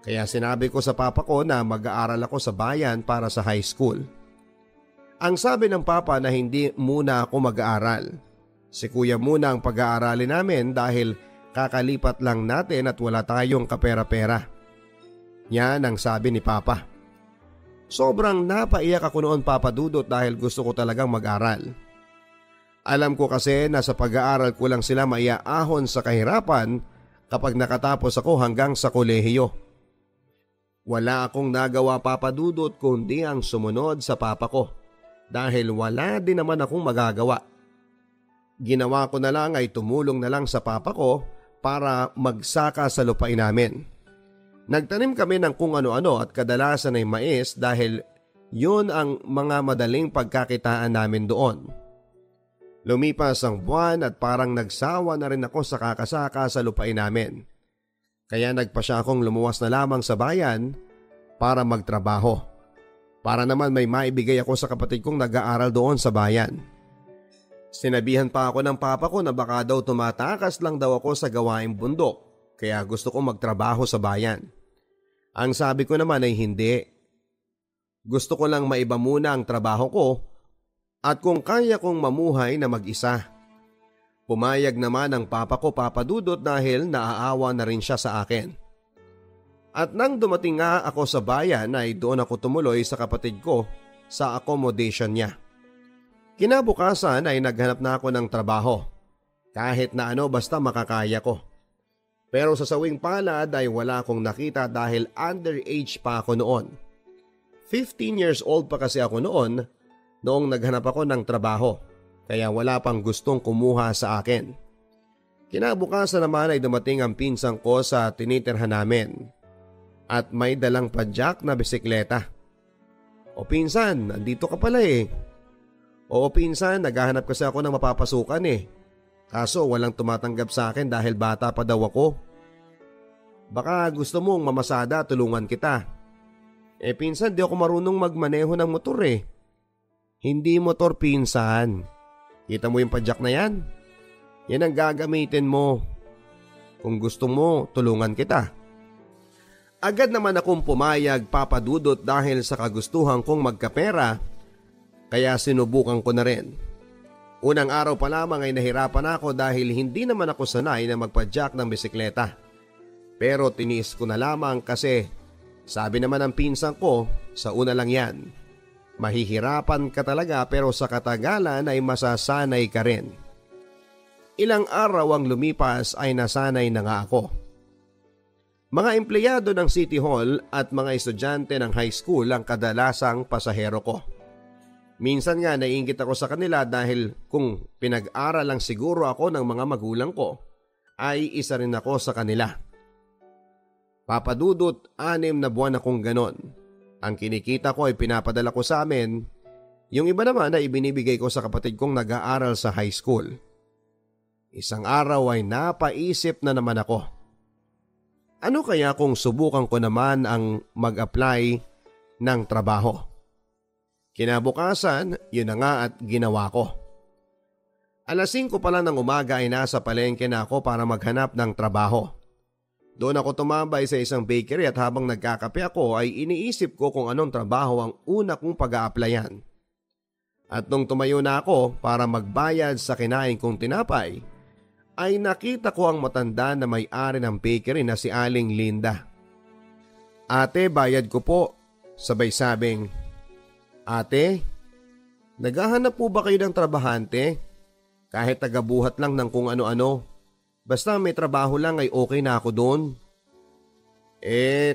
Kaya sinabi ko sa papa ko na mag-aaral ako sa bayan para sa high school. Ang sabi ng papa na hindi muna ako mag-aaral. Si kuya muna ang pag-aaralin namin dahil kakalipat lang natin at wala tayong kapera-pera. Yan ang sabi ni papa. Sobrang napaiyak ako noon, Papa Dudut, dahil gusto ko talagang mag-aral. Alam ko kasi na sa pag-aaral ko lang sila maiaahon sa kahirapan kapag nakatapos ako hanggang sa kolehiyo. Wala akong nagawa, Papa Dudut, kundi ang sumunod sa papa ko dahil wala din naman akong magagawa. Ginawa ko na lang ay tumulong na lang sa papa ko para magsaka sa lupain namin. Nagtanim kami ng kung ano-ano at kadalasan ay mais dahil yun ang mga madaling pagkakitaan namin doon. Lumipas ang buwan at parang nagsawa na rin ako sa kakasaka sa lupain namin. Kaya nagpasya akong lumuwas na lamang sa bayan para magtrabaho. Para naman may maibigay ako sa kapatid kong nag-aaral doon sa bayan. Sinabihan pa ako ng papa ko na baka daw tumatakas lang daw ako sa gawaing bundok, kaya gusto kong magtrabaho sa bayan. Ang sabi ko naman ay hindi. Gusto ko lang maiba muna ang trabaho ko at kung kaya kong mamuhay na mag-isa. Pumayag naman ang papa ko, Papa Dudut, dahil naaawa na rin siya sa akin. At nang dumating nga ako sa bayan ay doon ako tumuloy sa kapatid ko sa accommodation niya. Kinabukasan ay naghanap na ako ng trabaho. Kahit na ano basta makakaya ko. Pero sa sawing palad ay wala akong nakita dahil underage pa ako noon. 15 years old pa kasi ako noong naghanap ako ng trabaho, kaya wala pang gustong kumuha sa akin. Kinabukasan naman ay dumating ang pinsang ko sa tinitirhan namin at may dalang padyak na bisikleta. O pinsan, nandito ka pala eh. Oo pinsan, naghahanap kasi ako ng mapapasukan eh. Kaso walang tumatanggap sa akin dahil bata pa daw ako. Baka gusto mong mamasada, tulungan kita. Pinsan, di ako marunong magmaneho ng motor eh. Hindi motor pinsan. Kita mo yung padyak na yan? Yan ang gagamitin mo. Kung gusto mo, tulungan kita. Agad naman akong pumayag, Papa Dudut, dahil sa kagustuhan kong magkapera, kaya sinubukan ko na rin. Unang araw pa lamang ay nahirapan ako dahil hindi naman ako sanay na magpadyak ng bisikleta. Pero tiniis ko na lamang kasi sabi naman ng pinsan ko, sa una lang yan. Mahihirapan ka talaga pero sa katagalan ay masasanay ka rin. Ilang araw ang lumipas ay nasanay na nga ako. Mga empleyado ng City Hall at mga estudyante ng high school ang kadalasang pasahero ko. Minsan nga naiinggit ako sa kanila dahil kung pinag-aral lang siguro ako ng mga magulang ko, ay isa rin ako sa kanila. Papa Dudut, 6 na buwan akong ganon. Ang kinikita ko ay pinapadala ko sa amin, yung iba naman ay ibinibigay ko sa kapatid kong nag-aaral sa high school. Isang araw ay napaisip na naman ako. Ano kaya kung subukan ko naman ang mag-apply ng trabaho? Kinabukasan, yun na nga at ginawa ko. Alas 5 pa lang ng umaga ay nasa palengke na ako para maghanap ng trabaho. Doon ako tumambay sa isang bakery at habang nagkakape ako ay iniisip ko kung anong trabaho ang una kong pag-a-applyan. At nung tumayo na ako para magbayad sa kinain kong tinapay, ay nakita ko ang matanda na may-ari ng bakery na si Aling Linda. Ate, bayad ko po. Sabay sabing, Ate, naghahanap po ba kayo ng trabahante? Kahit tagabuhat lang ng kung ano-ano. Basta may trabaho lang ay okay na ako doon.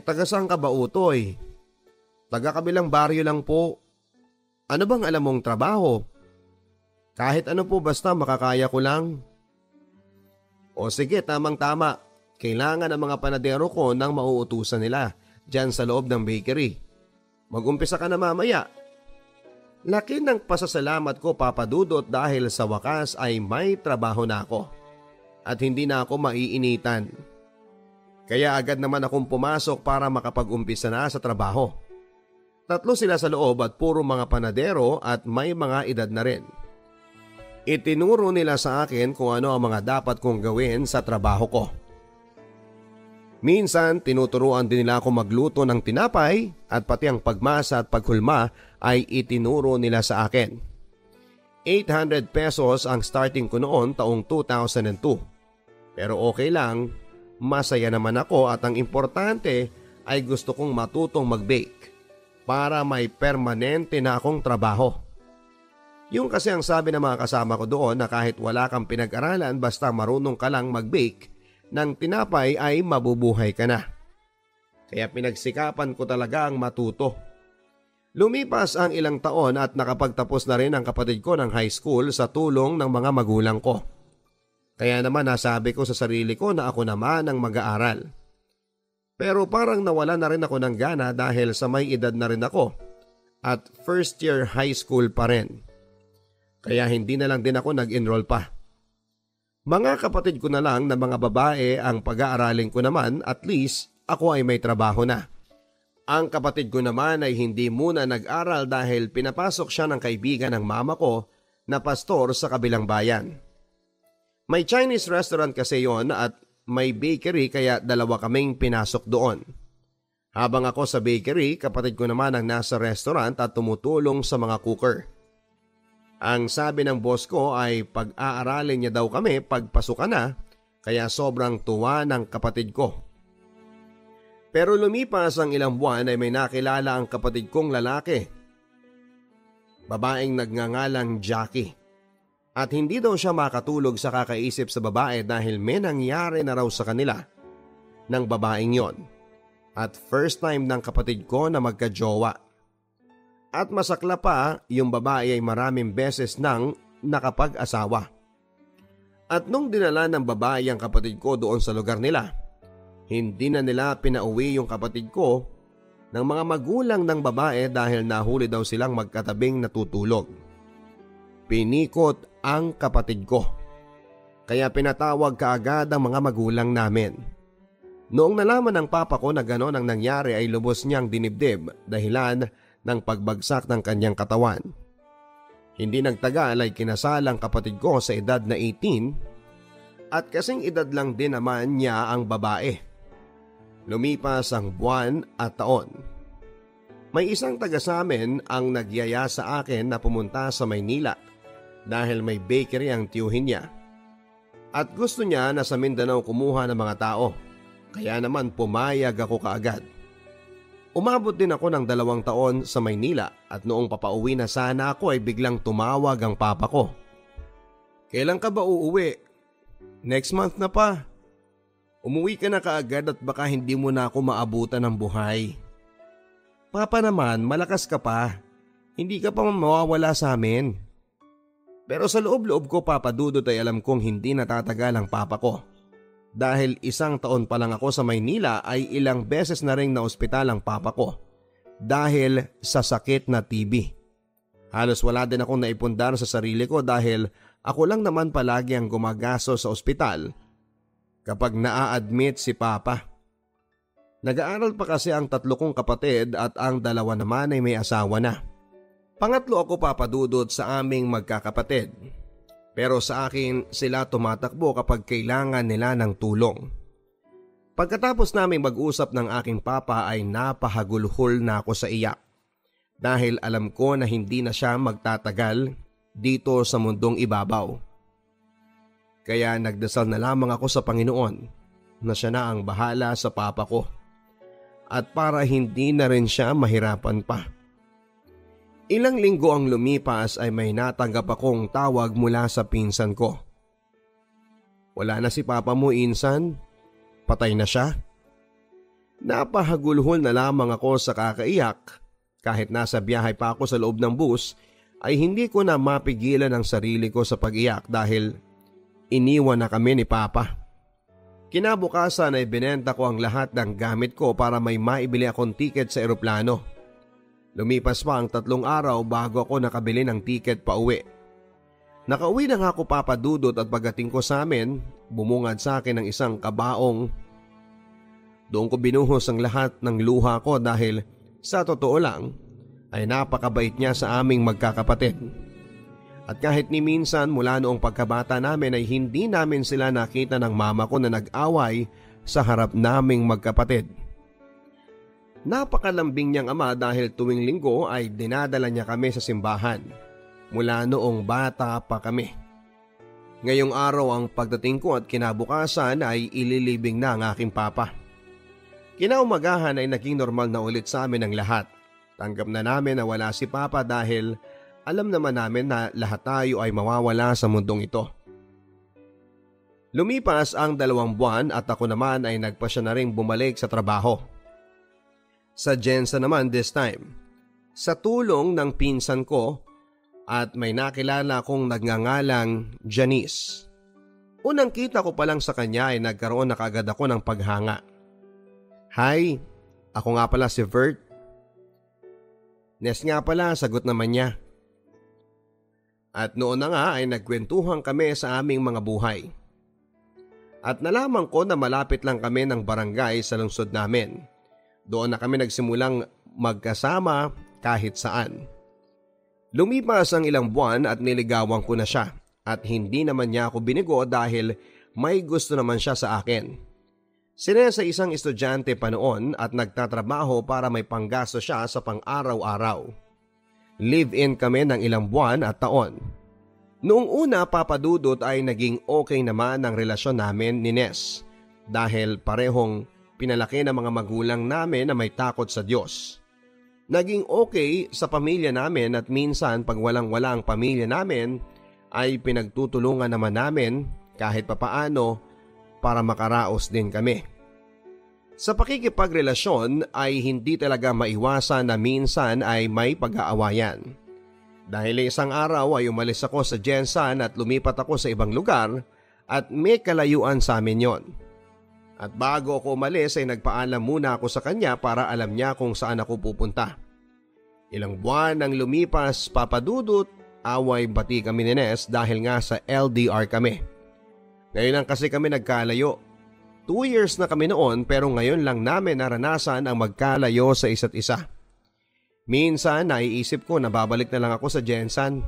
Taga saan ka ba utoy? Taga kabilang baryo lang po. Ano bang alam mong trabaho? Kahit ano po basta makakaya ko lang. O sige, tamang-tama. Kailangan ng mga panadero ko ng mauutusan nila dyan sa loob ng bakery. Mag-umpisa ka na mamaya. Laki ng pasasalamat ko, Papa Dudut, dahil sa wakas ay may trabaho na ako at hindi na ako maiinitan. Kaya agad naman akong pumasok para makapag-umpisa na sa trabaho. 3 sila sa loob at puro mga panadero at may mga edad na rin. Itinuro nila sa akin kung ano ang mga dapat kong gawin sa trabaho ko. Minsan tinuturuan din nila ako magluto ng tinapay at pati ang pagmasa at paghulma ay itinuro nila sa akin. 800 pesos ang starting ko noon taong 2002. Pero okay lang, masaya naman ako at ang importante ay gusto kong matutong mag-bake para may permanente na akong trabaho. Yung kasi ang sabi ng mga kasama ko doon na kahit wala kang pinag-aralan basta marunong ka lang mag-bake ng tinapay ay mabubuhay ka na. Kaya pinagsikapan ko talaga ang matuto. Lumipas ang ilang taon at nakapagtapos na rin ang kapatid ko ng high school sa tulong ng mga magulang ko. Kaya naman nasabi ko sa sarili ko na ako naman ang mag-aaral. Pero parang nawala na rin ako ng gana dahil sa may edad na rin ako at first year high school pa rin. Kaya hindi na lang din ako nag-enroll pa. Mga kapatid ko na lang na mga babae ang pag-aaralin ko naman, at least ako ay may trabaho na. Ang kapatid ko naman ay hindi muna nag-aral dahil pinapasok siya ng kaibigan ng mama ko na pastor sa kabilang bayan. May Chinese restaurant kasi yon at may bakery kaya 2 kaming pinasok doon. Habang ako sa bakery, kapatid ko naman ang nasa restaurant at tumutulong sa mga cooker. Ang sabi ng boss ko ay pag-aaralin niya daw kami pagpasukan na, kaya sobrang tuwa ng kapatid ko. Pero lumipas ang ilang buwan ay may nakilala ang kapatid kong lalaki. Babaeng nagngangalang Jackie. At hindi daw siya makatulog sa kakaisip sa babae dahil may nangyari na raw sa kanila ng babaeng yon at first time ng kapatid ko na magkajowa. At masakla pa, yung babae ay maraming beses nang nakapag-asawa. At nung dinala ng babae ang kapatid ko doon sa lugar nila, hindi na nila pinauwi yung kapatid ko ng mga magulang ng babae dahil nahuli daw silang magkatabing natutulog. Pinikot ang kapatid ko. Kaya pinatawag kaagad ang mga magulang namin. Noong nalaman ng papa ko na gano'n ang nangyari ay lubos niyang dinibdib dahilan ng pagbagsak ng kanyang katawan. Hindi nagtagal ay kinasal ang kapatid ko sa edad na 18 at kasing edad lang din naman niya ang babae. Lumipas ang buwan at taon. May isang taga sa amin ang nagyaya sa akin na pumunta sa Maynila dahil may bakery ang tiyuhin niya. At gusto niya na sa Mindanao kumuha ng mga tao, kaya naman pumayag ako kaagad. Umabot din ako ng 2 taon sa Maynila at noong papauwi na sana ako ay biglang tumawag ang papa ko. Kailan ka ba uuwi? Next month na pa. Umuwi ka na kaagad at baka hindi mo na ako maabutan ng buhay. Papa naman, malakas ka pa. Hindi ka pa mawawala sa amin. Pero sa loob-loob ko, Papa Dudut, ay alam kong hindi natatagal ang papa ko. Dahil 1 taon pa lang ako sa Maynila ay ilang beses na ring naospital ang papa ko dahil sa sakit na TB. Halos wala din akong naipundar sa sarili ko dahil ako lang naman palagi ang gumagaso sa ospital kapag naa-admit si papa. Nag-aaral pa kasi ang 3 kong kapatid at ang 2 naman ay may asawa na. Pangatlo ako, Papa Dudut, sa aming magkakapatid. Pero sa akin sila tumatakbo kapag kailangan nila ng tulong. Pagkatapos naming mag-usap ng aking papa ay napahagulhol na ako sa iyak. Dahil alam ko na hindi na siya magtatagal dito sa mundong ibabaw. Kaya nagdasal na lamang ako sa Panginoon na siya na ang bahala sa papa ko. At para hindi na rin siya mahirapan pa. Ilang linggo ang lumipas ay may natanggap akong tawag mula sa pinsan ko. Wala na si papa mo, insan. Patay na siya. Napahagulhol na lamang ako sa kakaiyak. Kahit nasa biyahe pa ako sa loob ng bus ay hindi ko na mapigilan ang sarili ko sa pag-iyak dahil iniwan na kami ni papa. Kinabukasan ay binenta ko ang lahat ng gamit ko para may maibili akong tiket sa eroplano. Lumipas pa ang 3 araw bago ako nakabili ng tiket pa uwi. Nakauwi na nga ako, Papa Dudut, at pagdating ko sa amin, bumungad sa akin ng isang kabaong. Doon ko binuhos ang lahat ng luha ko dahil sa totoo lang ay napakabait niya sa aming magkakapatid. At kahit ni minsan mula noong pagkabata namin ay hindi namin sila nakita ng mama ko na nag-away sa harap naming magkapatid. Napakalambing niyang ama dahil tuwing linggo ay dinadala niya kami sa simbahan mula noong bata pa kami. Ngayong araw ang pagdating ko at kinabukasan ay ililibing na ang aking papa. Kinaumagahan ay naging normal na ulit sa amin ang lahat. Tanggap na namin na wala si papa dahil alam naman namin na lahat tayo ay mawawala sa mundong ito. Lumipas ang 2 buwan at ako naman ay nagpasya na ring bumalik sa trabaho. Sa Jensa naman this time. Sa tulong ng pinsan ko at may nakilala akong nagngangalang Janice. Unang kita ko pa lang sa kanya ay nagkaroon na kaagad ako ng paghanga. Hi, ako nga pala si Vert. Nes nga pala, sagot naman niya. At noon na nga ay nagkwentuhan kami sa aming mga buhay. At nalaman ko na malapit lang kami ng barangay sa lungsod namin. Doon na kami nagsimulang magkasama kahit saan. Lumipas ang ilang buwan at niligawan ko na siya at hindi naman niya ako binigo dahil may gusto naman siya sa akin. Sila sa isang estudyante pa noon at nagtatrabaho para may panggasto siya sa pang-araw-araw. Live-in kami ng ilang buwan at taon. Noong una, Papa Dudut, ay naging okay naman ang relasyon namin ni Nes dahil parehong pinalaki ng mga magulang namin na may takot sa Diyos. Naging okay sa pamilya namin at minsan pag walang-wala ang pamilya namin ay pinagtutulungan naman namin kahit papaano para makaraos din kami. Sa pakikipagrelasyon ay hindi talaga maiwasan na minsan ay may pag-aawayan. Dahil isang araw ay umalis ako sa Jensan at lumipat ako sa ibang lugar at may kalayuan sa amin yon. At bago ako umalis ay nagpaalam muna ako sa kanya para alam niya kung saan ako pupunta. Ilang buwan nang lumipas, Papa Dudut, away bati kami ni Nes dahil nga sa LDR kami. Ngayon lang kasi kami nagkalayo. 2 years na kami noon pero ngayon lang namin naranasan ang magkalayo sa isa't isa. Minsan naiisip ko na babalik na lang ako sa Jensan.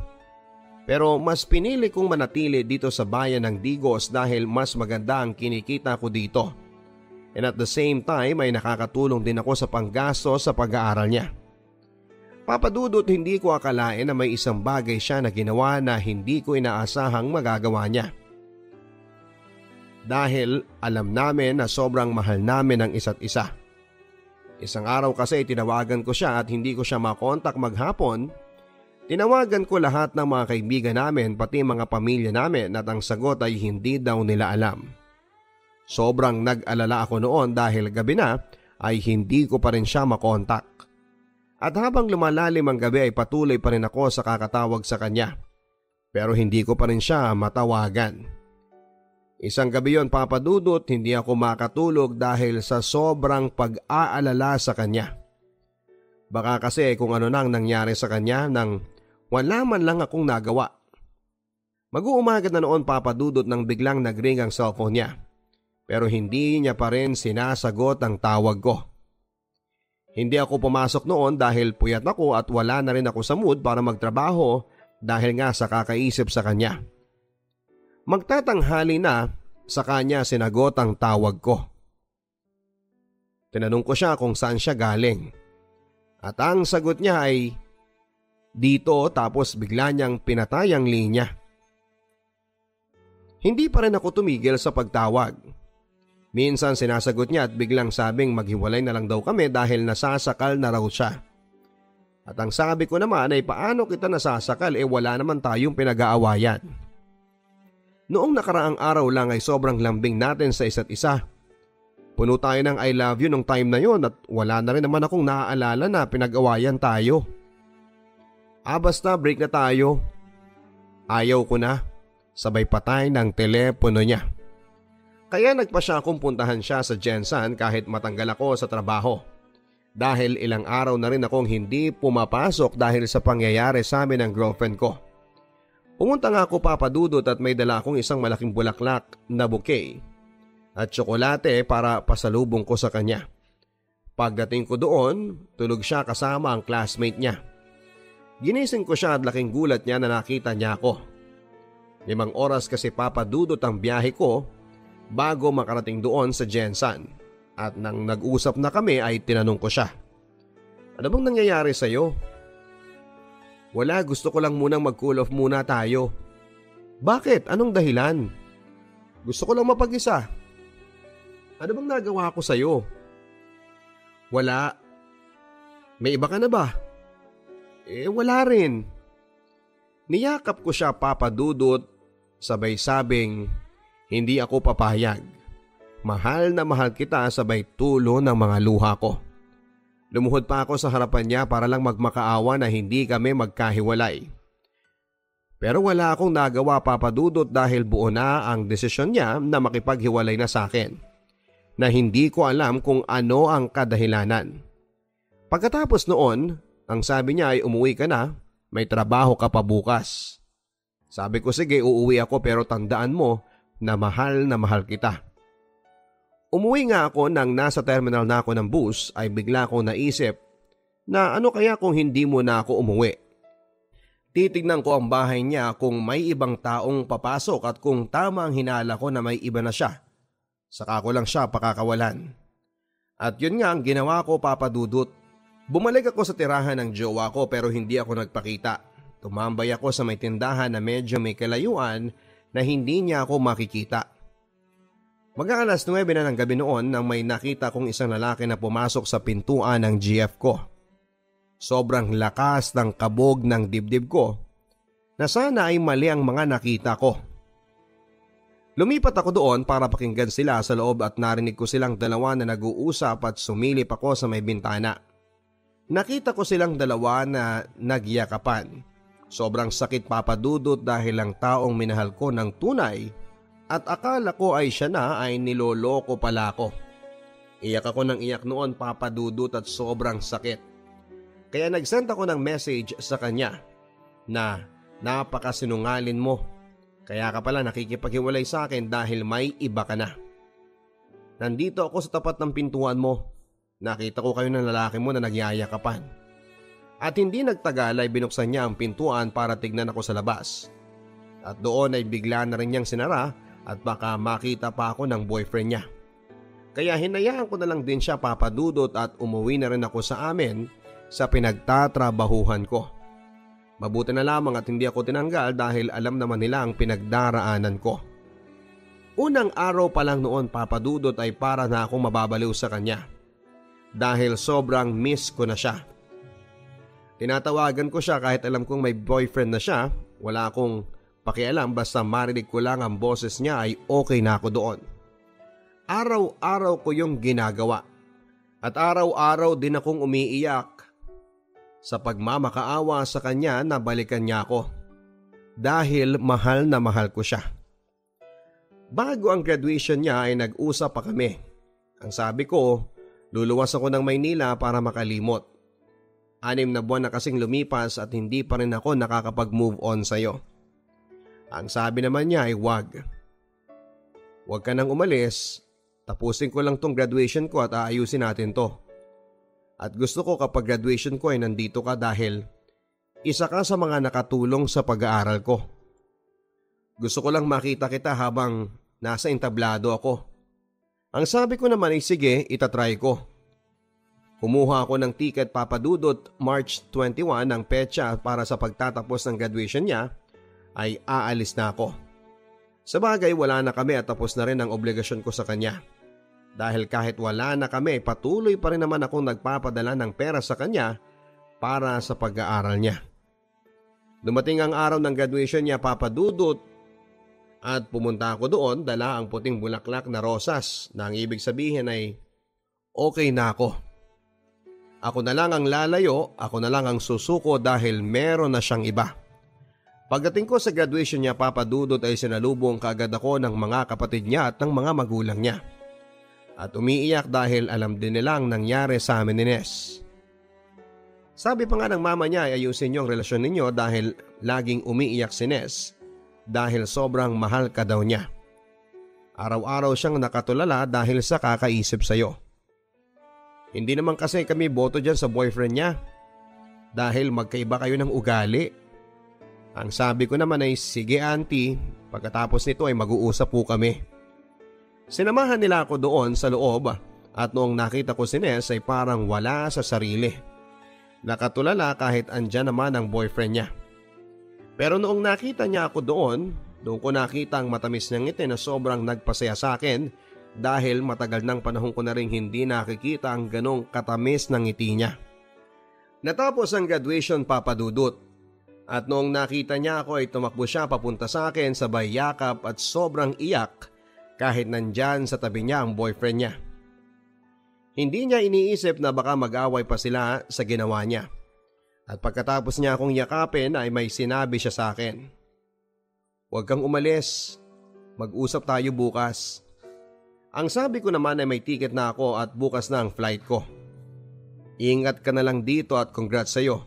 Pero mas pinili kong manatili dito sa bayan ng Digos dahil mas maganda ang kinikita ko dito. And at the same time ay nakakatulong din ako sa panggasto sa pag-aaral niya. Papa Dudut, hindi ko akalain na may isang bagay siya na ginawa na hindi ko inaasahang magagawa niya. Dahil alam namin na sobrang mahal namin ang isa't isa. Isang araw kasi tinawagan ko siya at hindi ko siya makontak maghapon. Tinawagan ko lahat ng mga kaibigan namin pati mga pamilya namin at ang sagot ay hindi daw nila alam. Sobrang nag-alala ako noon dahil gabi na ay hindi ko pa rin siya makontak. At habang lumalalim ang gabi ay patuloy pa rin ako sa kakatawag sa kanya. Pero hindi ko pa rin siya matawagan. Isang gabi yon, Papa Dudut, hindi ako makatulog dahil sa sobrang pag-aalala sa kanya. Baka kasi kung ano nang nangyari sa kanya nang wala man lang akong nagawa. Mag-uumaga na noon, Papa Dudut, nang biglang nag-ring ang cellphone niya. Pero hindi niya pa rin sinasagot ang tawag ko. Hindi ako pumasok noon dahil puyat ako at wala na rin ako sa mood para magtrabaho dahil nga sa kakaisip sa kanya. Magtatanghali na, sa kanya sinagot ang tawag ko. Tinanong ko siya kung saan siya galing. At ang sagot niya ay dito, tapos bigla niyang pinatay ang linya. Hindi pa rin ako tumigil sa pagtawag. Minsan sinasagot niya at biglang sabing maghiwalay na lang daw kami dahil nasasakal na raw siya. At ang sabi ko naman ay paano kita nasasakal, wala naman tayong pinag-aawayan. Noong nakaraang araw lang ay sobrang lambing natin sa isa't isa. Puno tayo ng I love you nung time na yon at wala na rin naman akong naaalala na pinag-awayan tayo. Basta break na tayo. Ayaw ko na. Sabay patay ng telepono niya. Kaya nagpa siya akong puntahan siya sa Jensan kahit matanggal ako sa trabaho. Dahil ilang araw na rin akong hindi pumapasok dahil sa pangyayari sa amin ng girlfriend ko. Pumunta nga ako, Papa Dudut, at may dala akong isang malaking bulaklak na bouquet at tsokolate para pasalubong ko sa kanya. Pagdating ko doon, tulog siya kasama ang classmate niya. Ginising ko siya at laking gulat niya na nakita niya ako. 5 oras kasi, Papa Dudut, ang biyahe ko bago makarating doon sa Jensan. At nang nag-usap na kami ay tinanong ko siya. Ano bang nangyayari sa'yo? Wala, gusto ko lang munang mag-cool off muna tayo. Bakit? Anong dahilan? Gusto ko lang mapag-isa. Ano bang nagawa ko sa'yo? Wala. May iba ka na ba? Wala rin. Niyakap ko siya, Papa Dudut, sabay sabing hindi ako papayag. Mahal na mahal kita, sabay tulo ng mga luha ko. Lumuhod pa ako sa harapan niya para lang magmakaawa na hindi kami magkahiwalay. Pero wala akong nagawa, Papa Dudut, dahil buo na ang desisyon niya na makipaghiwalay na sa akin. Na hindi ko alam kung ano ang kadahilanan. Pagkatapos noon, ang sabi niya ay umuwi ka na, may trabaho ka pa bukas. Sabi ko sige, uuwi ako pero tandaan mo na mahal kita. Umuwi nga ako nang nasa terminal na ako ng bus ay bigla akong naisip na ano kaya kung hindi mo na ako umuwi. Titignan ko ang bahay niya kung may ibang taong papasok at kung tama ang hinala ko na may iba na siya. Saka ko lang siya pakakawalan. At yun nga ang ginawa ko, Papa Dudut. Bumalik ako sa tirahan ng jowa ko pero hindi ako nagpakita. Tumambay ako sa may tindahan na medyo may kalayuan na hindi niya ako makikita. Mag-aalas 9 na ng gabi noon nang may nakita kong isang lalaki na pumasok sa pintuan ng GF ko. Sobrang lakas ng kabog ng dibdib ko na sana ay mali ang mga nakita ko. Lumipat ako doon para pakinggan sila sa loob at narinig ko silang dalawa na nag-uusap at sumilip ako sa may bintana. Nakita ko silang dalawa na nagyakapan. Sobrang sakit papadudot dahil ang taong minahal ko ng tunay at akala ko ay siya na ay niloloko pala ko. Iyak ako ng iyak noon papadudot at sobrang sakit. Kaya nagsend ako ng message sa kanya na napakasinungalin mo. Kaya ka pala nakikipaghiwalay sa akin dahil may iba ka na. Nandito ako sa tapat ng pintuan mo. Nakita ko kayo ng lalaki mo na nagyayakapan. At hindi nagtagal ay binuksan niya ang pintuan para tignan ako sa labas. At doon ay bigla na rin niyang sinara at baka makita pa ako ng boyfriend niya. Kaya hinayaan ko na lang din siya papadudot at umuwi na rin ako sa amin sa pinagtatrabahuhan ko. Mabuti na lamang at hindi ako tinanggal dahil alam naman nila ang pinagdaraanan ko. Unang araw pa lang noon papadudot ay para na akong mababaliw sa kanya. Dahil sobrang miss ko na siya. Tinatawagan ko siya kahit alam kong may boyfriend na siya. Wala akong pakialam basta marinig ko lang ang boses niya ay okay na ako doon. Araw-araw ko yung ginagawa. At araw-araw din akong umiiyak sa pagmamakaawa sa kanya na balikan niya ako. Dahil mahal na mahal ko siya. Bago ang graduation niya ay nag-usap pa kami. Ang sabi ko, luluwas ako ng Maynila para makalimot. 6 na buwan na kasing lumipas at hindi pa rin ako nakakapag-move on sa'yo. Ang sabi naman niya ay wag. Wag ka nang umalis, tapusin ko lang tong graduation ko at aayusin natin to. At gusto ko kapag graduation ko ay nandito ka dahil isa ka sa mga nakatulong sa pag-aaral ko. Gusto ko lang makita kita habang nasa entablado ako. Ang sabi ko naman ay sige, itatry ko. Kumuha ako ng ticket papadudot March 21 ang petsa para sa pagtatapos ng graduation niya ay aalis na ako. Sa bagay wala na kami at tapos na rin ang obligasyon ko sa kanya. Dahil kahit wala na kami, patuloy pa rin naman akong nagpapadala ng pera sa kanya para sa pag-aaral niya. Dumating ang araw ng graduation niya papadudot at pumunta ako doon, dala ang puting bulaklak na rosas na ang ibig sabihin ay okay na ako. Ako na lang ang lalayo, ako na lang ang susuko dahil meron na siyang iba. Pagdating ko sa graduation niya papadudot ay sinalubong kaagad ako ng mga kapatid niya at ng mga magulang niya. At umiiyak dahil alam din nilang nangyari sa amin ni Nes. Sabi pa nga ng mama niya ay ayusin niyo ang relasyon ninyo dahil laging umiiyak si Nes dahil sobrang mahal ka daw niya. Araw-araw siyang nakatulala dahil sa kakaisip sa'yo. Hindi naman kasi kami boto dyan sa boyfriend niya dahil magkaiba kayo ng ugali. Ang sabi ko naman ay sige auntie, pagkatapos nito ay mag-uusap po kami. Sinamahan nila ako doon sa loob at noong nakita ko si Nes ay parang wala sa sarili. Nakatulala kahit andyan naman ang boyfriend niya. Pero noong nakita niya ako doon ko nakita ang matamis niyang ngiti na sobrang nagpasaya sa akin dahil matagal ng panahon ko na rin hindi nakikita ang ganong katamis ng ngiti niya. Natapos ang graduation papadudot at noong nakita niya ako ay tumakbo siya papunta sa akin sabay yakap at sobrang iyak kahit nandyan sa tabi niya ang boyfriend niya. Hindi niya iniisip na baka mag-away pa sila sa ginawa niya. At pagkatapos niya akong yakapin ay may sinabi siya sa akin. Huwag kang umalis, mag-usap tayo bukas. Ang sabi ko naman ay may ticket na ako at bukas na ang flight ko. Ingat ka na lang dito at congrats sa'yo.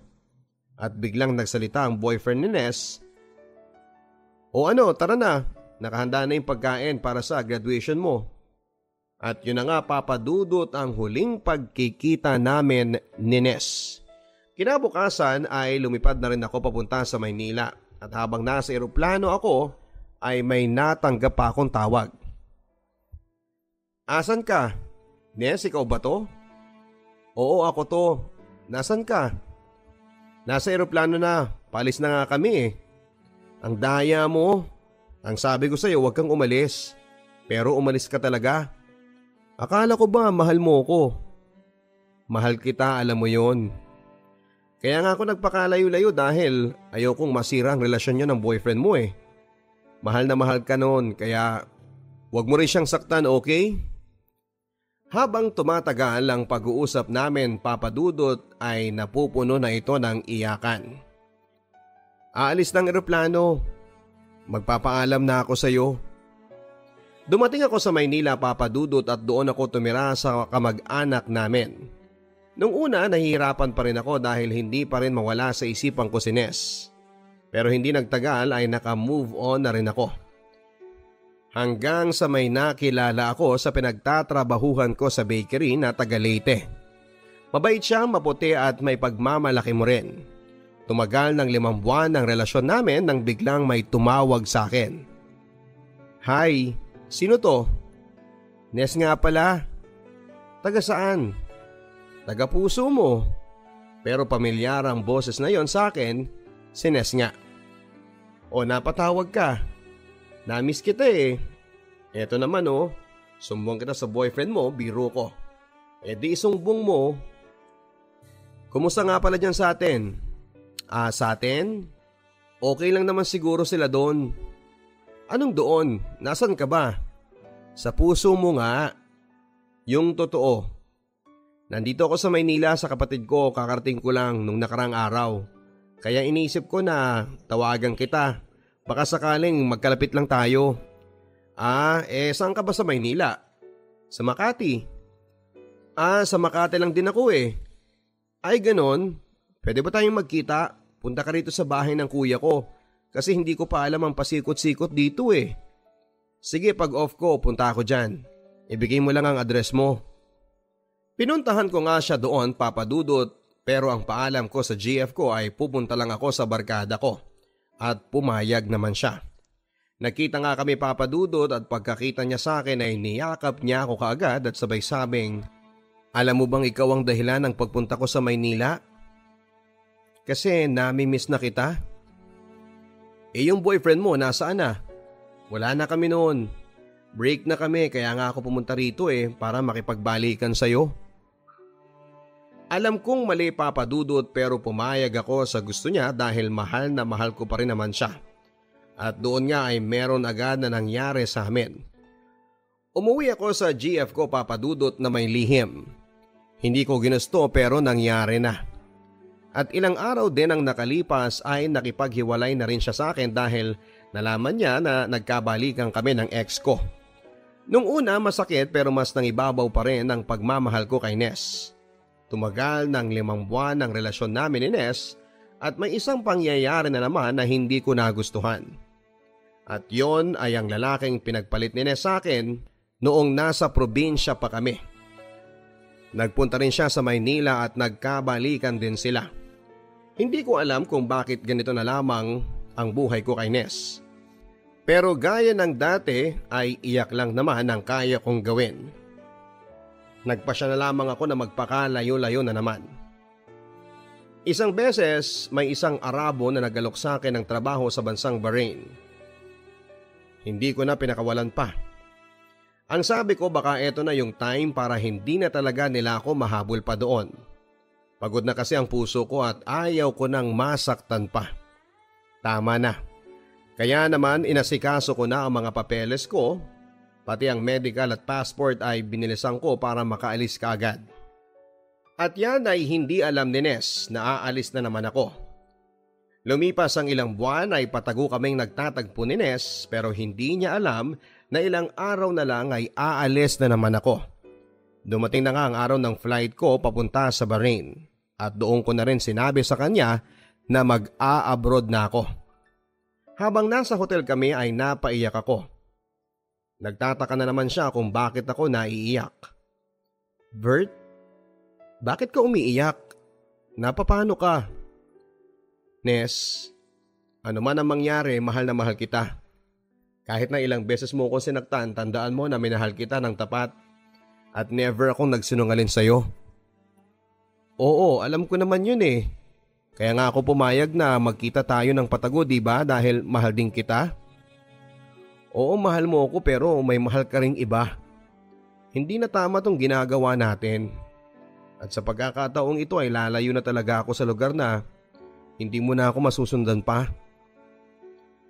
At biglang nagsalita ang boyfriend ni Nes. O ano, tara na. Nakahanda na yung pagkain para sa graduation mo. At yun na nga papadudot ang huling pagkikita namin ni Nes. Kinabukasan ay lumipad na rin ako papunta sa Maynila. At habang nasa eroplano ako ay may natanggap pa akong tawag. Asan ka? Nes, ikaw ba to? Oo, ako to. Nasaan ka? Nasa eroplano na. Palis na nga kami eh. Ang daya mo. Ang sabi ko sa'yo, huwag kang umalis. Pero umalis ka talaga. Akala ko ba mahal mo ko? Mahal kita, alam mo yon. Kaya nga ako nagpakalayo-layo dahil ayokong masira ang relasyon nyo ng boyfriend mo eh. Mahal na mahal ka noon kaya Huwag mo rin siyang saktan, okay? Habang tumatagal ang pag-uusap namin, Papa Dudut, ay napupuno na ito ng iyakan. Aalis ng eroplano. Magpapaalam na ako sa iyo. Dumating ako sa Maynila, Papa Dudut, at doon ako tumira sa kamag-anak namin. Nung una, nahihirapan pa rin ako dahil hindi pa rin mawala sa isipan ko si Ness. Pero hindi nagtagal ay naka-move on na rin ako. Hanggang sa may nakilala ako sa pinagtatrabahuhan ko sa bakery na taga Leyte. Mabait siya, maputi at may pagmamalaki mo rin. Tumagal ng 5 buwan ang relasyon namin nang biglang may tumawag sa akin. Hi, sino to? Ness nga pala. Taga saan? Taga puso mo. Pero pamilyar ang boses na yon sa akin, si Ness nga. O napatawag ka. Namiss kita eh. Eto naman sumbong kita sa boyfriend mo, biro ko. E di isumbong mo. Kumusta nga pala dyan sa atin? Sa atin? Okay lang naman siguro sila doon. Anong doon? Nasaan ka ba? Sa puso mo nga. Yung totoo. Nandito ako sa Maynila sa kapatid ko, kakarating ko lang nung nakarang araw. Kaya iniisip ko na tawagan kita. Baka sakaling magkalapit lang tayo. Saan ka ba sa Maynila? Sa Makati. Sa Makati lang din ako eh. Ay ganon, pwede ba tayong magkita? Punta ka rito sa bahay ng kuya ko. Kasi hindi ko pa alam ang pasikot-sikot dito eh. Sige, pag off ko, punta ako dyan. Ibigay mo lang ang address mo. Pinuntahan ko nga siya doon, Papa Dudut. Pero ang paalam ko sa GF ko ay pupunta lang ako sa barkada ko. At pumayag naman siya. Nakita nga kami, Papa Dudut, at pagkakita niya sa akin ay niyakap niya ako kaagad at sabay sabing, alam mo bang ikaw ang dahilan ng pagpunta ko sa Maynila? Kasi nami-miss na kita. Yung boyfriend mo nasaan na? Wala na kami noon. Break na kami kaya nga ako pumunta rito para makipagbalikan sa'yo. Alam kong mali, Papa Dudut, pero pumayag ako sa gusto niya dahil mahal na mahal ko pa rin naman siya. At doon nga ay meron agad na nangyari sa amin. Umuwi ako sa GF ko, Papa Dudut, na may lihim. Hindi ko ginusto pero nangyari na. At ilang araw din ang nakalipas ay nakipaghiwalay na rin siya sa akin dahil nalaman niya na nagkabalikan kami ng ex ko. Nung una masakit pero mas nangibabaw pa rin ang pagmamahal ko kay Ness. Tumagal ng 5 buwan ang relasyon namin ni Ness at may isang pangyayari na naman na hindi ko nagustuhan. At yon ay ang lalaking pinagpalit ni Ness sa akin noong nasa probinsya pa kami. Nagpunta rin siya sa Maynila at nagkabalikan din sila. Hindi ko alam kung bakit ganito na lamang ang buhay ko kay Ness. Pero gaya ng dati ay iyak lang naman ang kaya kong gawin. Nagpasya na lamang ako na magpakalayo-layo na naman. Isang beses may isang Arabo na nagalok sa akin ng trabaho sa bansang Bahrain. Hindi ko na pinakawalan pa. Ang sabi ko baka eto na yung time para hindi na talaga nila ako mahabol pa doon. Pagod na kasi ang puso ko at ayaw ko nang masaktan pa. Tama na. Kaya naman inasikaso ko na ang mga papeles ko. Pati ang medical at passport ay binilisan ko para makaalis kaagad. At yan ay hindi alam ni Ness na aalis na naman ako. Lumipas ang ilang buwan ay patago kaming nagtatagpo ni Ness pero hindi niya alam na ilang araw na lang ay aalis na naman ako. Dumating na nga ang araw ng flight ko papunta sa Bahrain at doon ko na rin sinabi sa kanya na mag-a-abroad na ako. Habang nasa hotel kami ay napaiyak ako. Nagtataka na naman siya kung bakit ako naiiyak. Bert, bakit ka umiiyak? Napapano ka? Ness, ano man ang mangyari, mahal na mahal kita. Kahit na ilang beses mo ko sinaktan, tandaan mo na minahal kita ng tapat at never akong nagsinungaling sa'yo. Oo, alam ko naman yun eh. Kaya nga ako pumayag na magkita tayo ng patago, diba? Dahil mahal din kita. Oo, mahal mo ako pero may mahal ka ring iba. Hindi na tama tong ginagawa natin. At sa pagkakataong ito ay lalayo na talaga ako sa lugar na hindi mo na ako masusundan pa.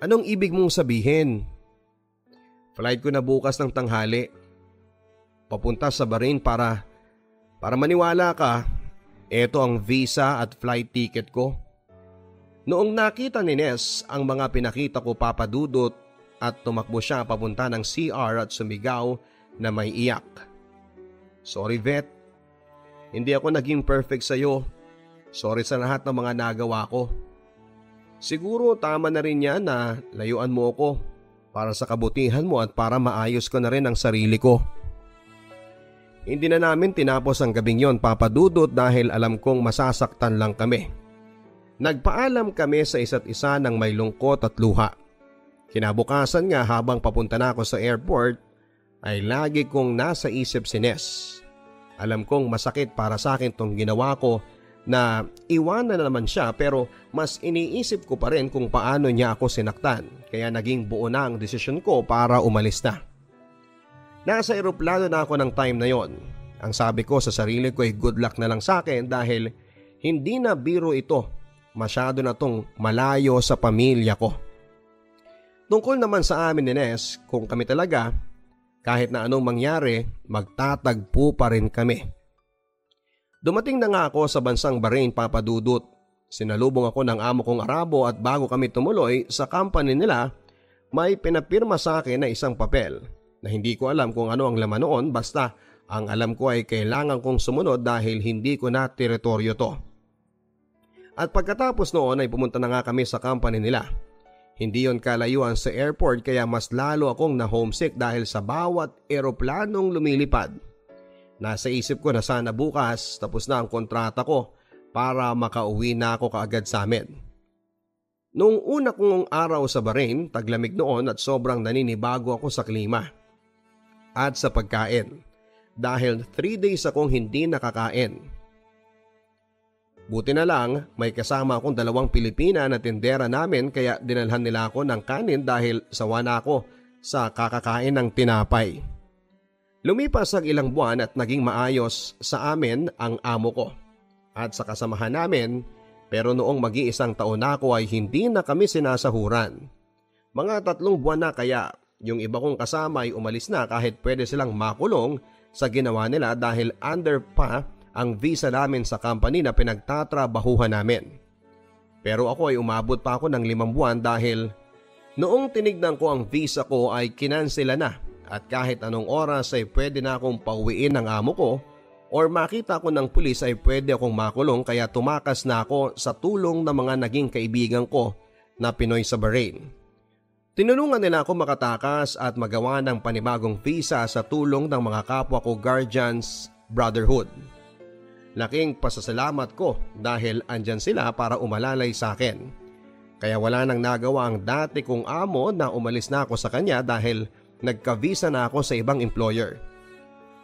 Anong ibig mong sabihin? Flight ko na bukas ng tanghali. Papunta sa Bahrain para maniwala ka, eto ang visa at flight ticket ko. Noong nakita ni Ness ang mga pinakita ko, Papa Dudut, at tumakbo siya papunta ng CR at sumigaw na may iyak. Sorry vet, hindi ako naging perfect sa'yo. Sorry sa lahat ng mga nagawa ko. Siguro tama na rin yan na layuan mo ako para sa kabutihan mo at para maayos ko na rin ang sarili ko. Hindi na namin tinapos ang gabing yon, Papa Dudut, dahil alam kong masasaktan lang kami. Nagpaalam kami sa isa't isa ng may lungkot at luha. Kinabukasan nga habang papunta na ako sa airport ay lagi kong nasa isip si Ness. Alam kong masakit para sa akin tong ginawa ko na iwanan na naman siya, pero mas iniisip ko pa rin kung paano niya ako sinaktan, kaya naging buo na ang desisyon ko para umalis na. Nasa eroplano na ako ng time na yon. Ang sabi ko sa sarili ko ay good luck na lang sa akin dahil hindi na biro ito. Masyado na tong malayo sa pamilya ko. Tungkol naman sa amin ni Ness, kung kami talaga, kahit na anong mangyari, magtatagpo pa rin kami. Dumating na nga ako sa bansang Bahrain, Papa Dudut. Sinalubong ako ng amo kong Arabo at bago kami tumuloy sa company nila, may pinapirma sa akin na isang papel na hindi ko alam kung ano ang laman noon, basta ang alam ko ay kailangan kong sumunod dahil hindi ko na teritoryo to. At pagkatapos noon ay pumunta na nga kami sa company nila. Hindi yon kalayuan sa airport kaya mas lalo akong na homesick dahil sa bawat eroplanong lumilipad. Nasa isip ko na sana bukas tapos na ang kontrata ko para makauwi na ako kaagad sa amin. Noong una kong araw sa Bahrain, taglamig noon at sobrang naninibago ako sa klima at sa pagkain dahil 3 days akong hindi nakakain. Buti na lang may kasama akong 2 Pilipina na tindera namin kaya dinalhan nila ako ng kanin dahil sawa na ako sa kakakain ng tinapay. Lumipas ang ilang buwan at naging maayos sa amin ang amo ko at sa kasamahan namin, pero noong mag-iisang taon na ako ay hindi na kami sinasahuran. Mga 3 buwan na kaya yung iba kong kasama ay umalis na kahit pwede silang makulong sa ginawa nila dahil under pa ang visa namin sa company na pinagtatrabahuhan namin. Pero ako ay umabot pa ako ng 5 buwan dahil noong tinignan ko ang visa ko ay kinansela na at kahit anong oras ay pwede na akong pauwiin ng amo ko or makita ko ng pulis ay pwede akong makulong kaya tumakas na ako sa tulong ng mga naging kaibigan ko na Pinoy sa Bahrain. Tinulungan nila ako makatakas at magawa ng panibagong visa sa tulong ng mga kapwa ko Guardians Brotherhood. Laking pasasalamat ko dahil andyan sila para umalalay sa akin. Kaya wala nang nagawa ang dati kong amo na umalis na ako sa kanya dahil nagka-visa na ako sa ibang employer.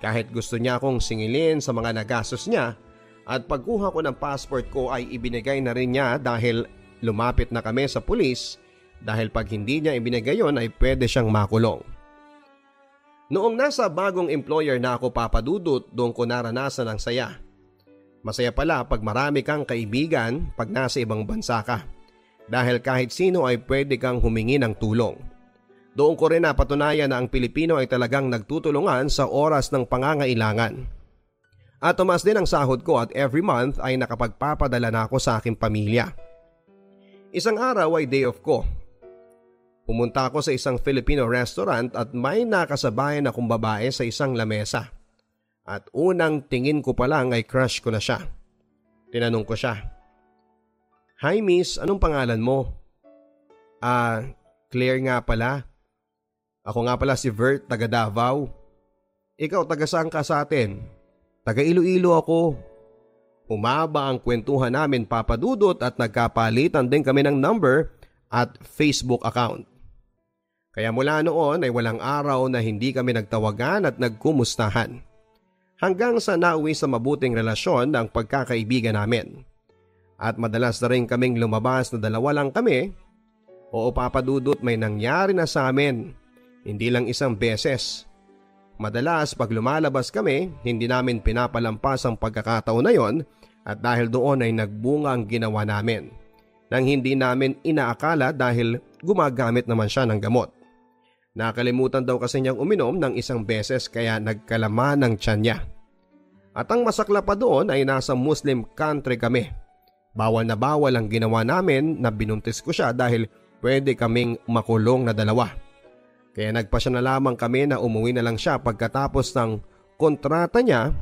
Kahit gusto niya akong singilin sa mga nagastos niya at pagkuha ko ng passport ko ay ibinigay na rin niya dahil lumapit na kami sa pulis dahil pag hindi niya ibinigay yon ay pwede siyang makulong. Noong nasa bagong employer na ako, Papa Dudut, doon ko naranasan ang saya. Masaya pala pag marami kang kaibigan pag nasa ibang bansa ka dahil kahit sino ay pwede kang humingi ng tulong. Doon ko rin napatunayan na ang Pilipino ay talagang nagtutulungan sa oras ng pangangailangan. At tumaas din ang sahod ko at every month ay nakapagpapadala na ako sa aking pamilya. Isang araw ay day off ko. Pumunta ako sa isang Filipino restaurant at may nakasabayan akong babae sa isang lamesa. At unang tingin ko pa lang ay crush ko na siya. Tinanong ko siya, "Hi miss, anong pangalan mo?" Claire nga pala. Ako nga pala si Vert, taga Davao. Ikaw taga saan ka sa atin? Taga Iloilo ako. Humaba ang kwentuhan namin, Papa Dudut, at nagkapalitan din kami ng number at Facebook account. Kaya mula noon ay walang araw na hindi kami nagtawagan at nagkumustahan. Hanggang sa nauwi sa mabuting relasyon ang pagkakaibigan namin. At madalas na rin kaming lumabas na 2 lang kami. Oo, Papa Dudut, may nangyari na sa amin. Hindi lang isang beses. Madalas pag lumalabas kami, hindi namin pinapalampas ang pagkakataon na yon at dahil doon ay nagbunga ang ginawa namin. Nang hindi namin inaakala dahil gumagamit naman siya ng gamot. Nakalimutan daw kasi niyang uminom ng isang beses kaya nagkalaman ng tiyan niya. At ang masakla pa doon ay nasa Muslim country kami. Bawal na bawal ang ginawa namin na binuntis ko siya dahil pwede kaming makulong na dalawa. Kaya nagpasya na lamang kami na umuwi na lang siya pagkatapos ng kontrata niya.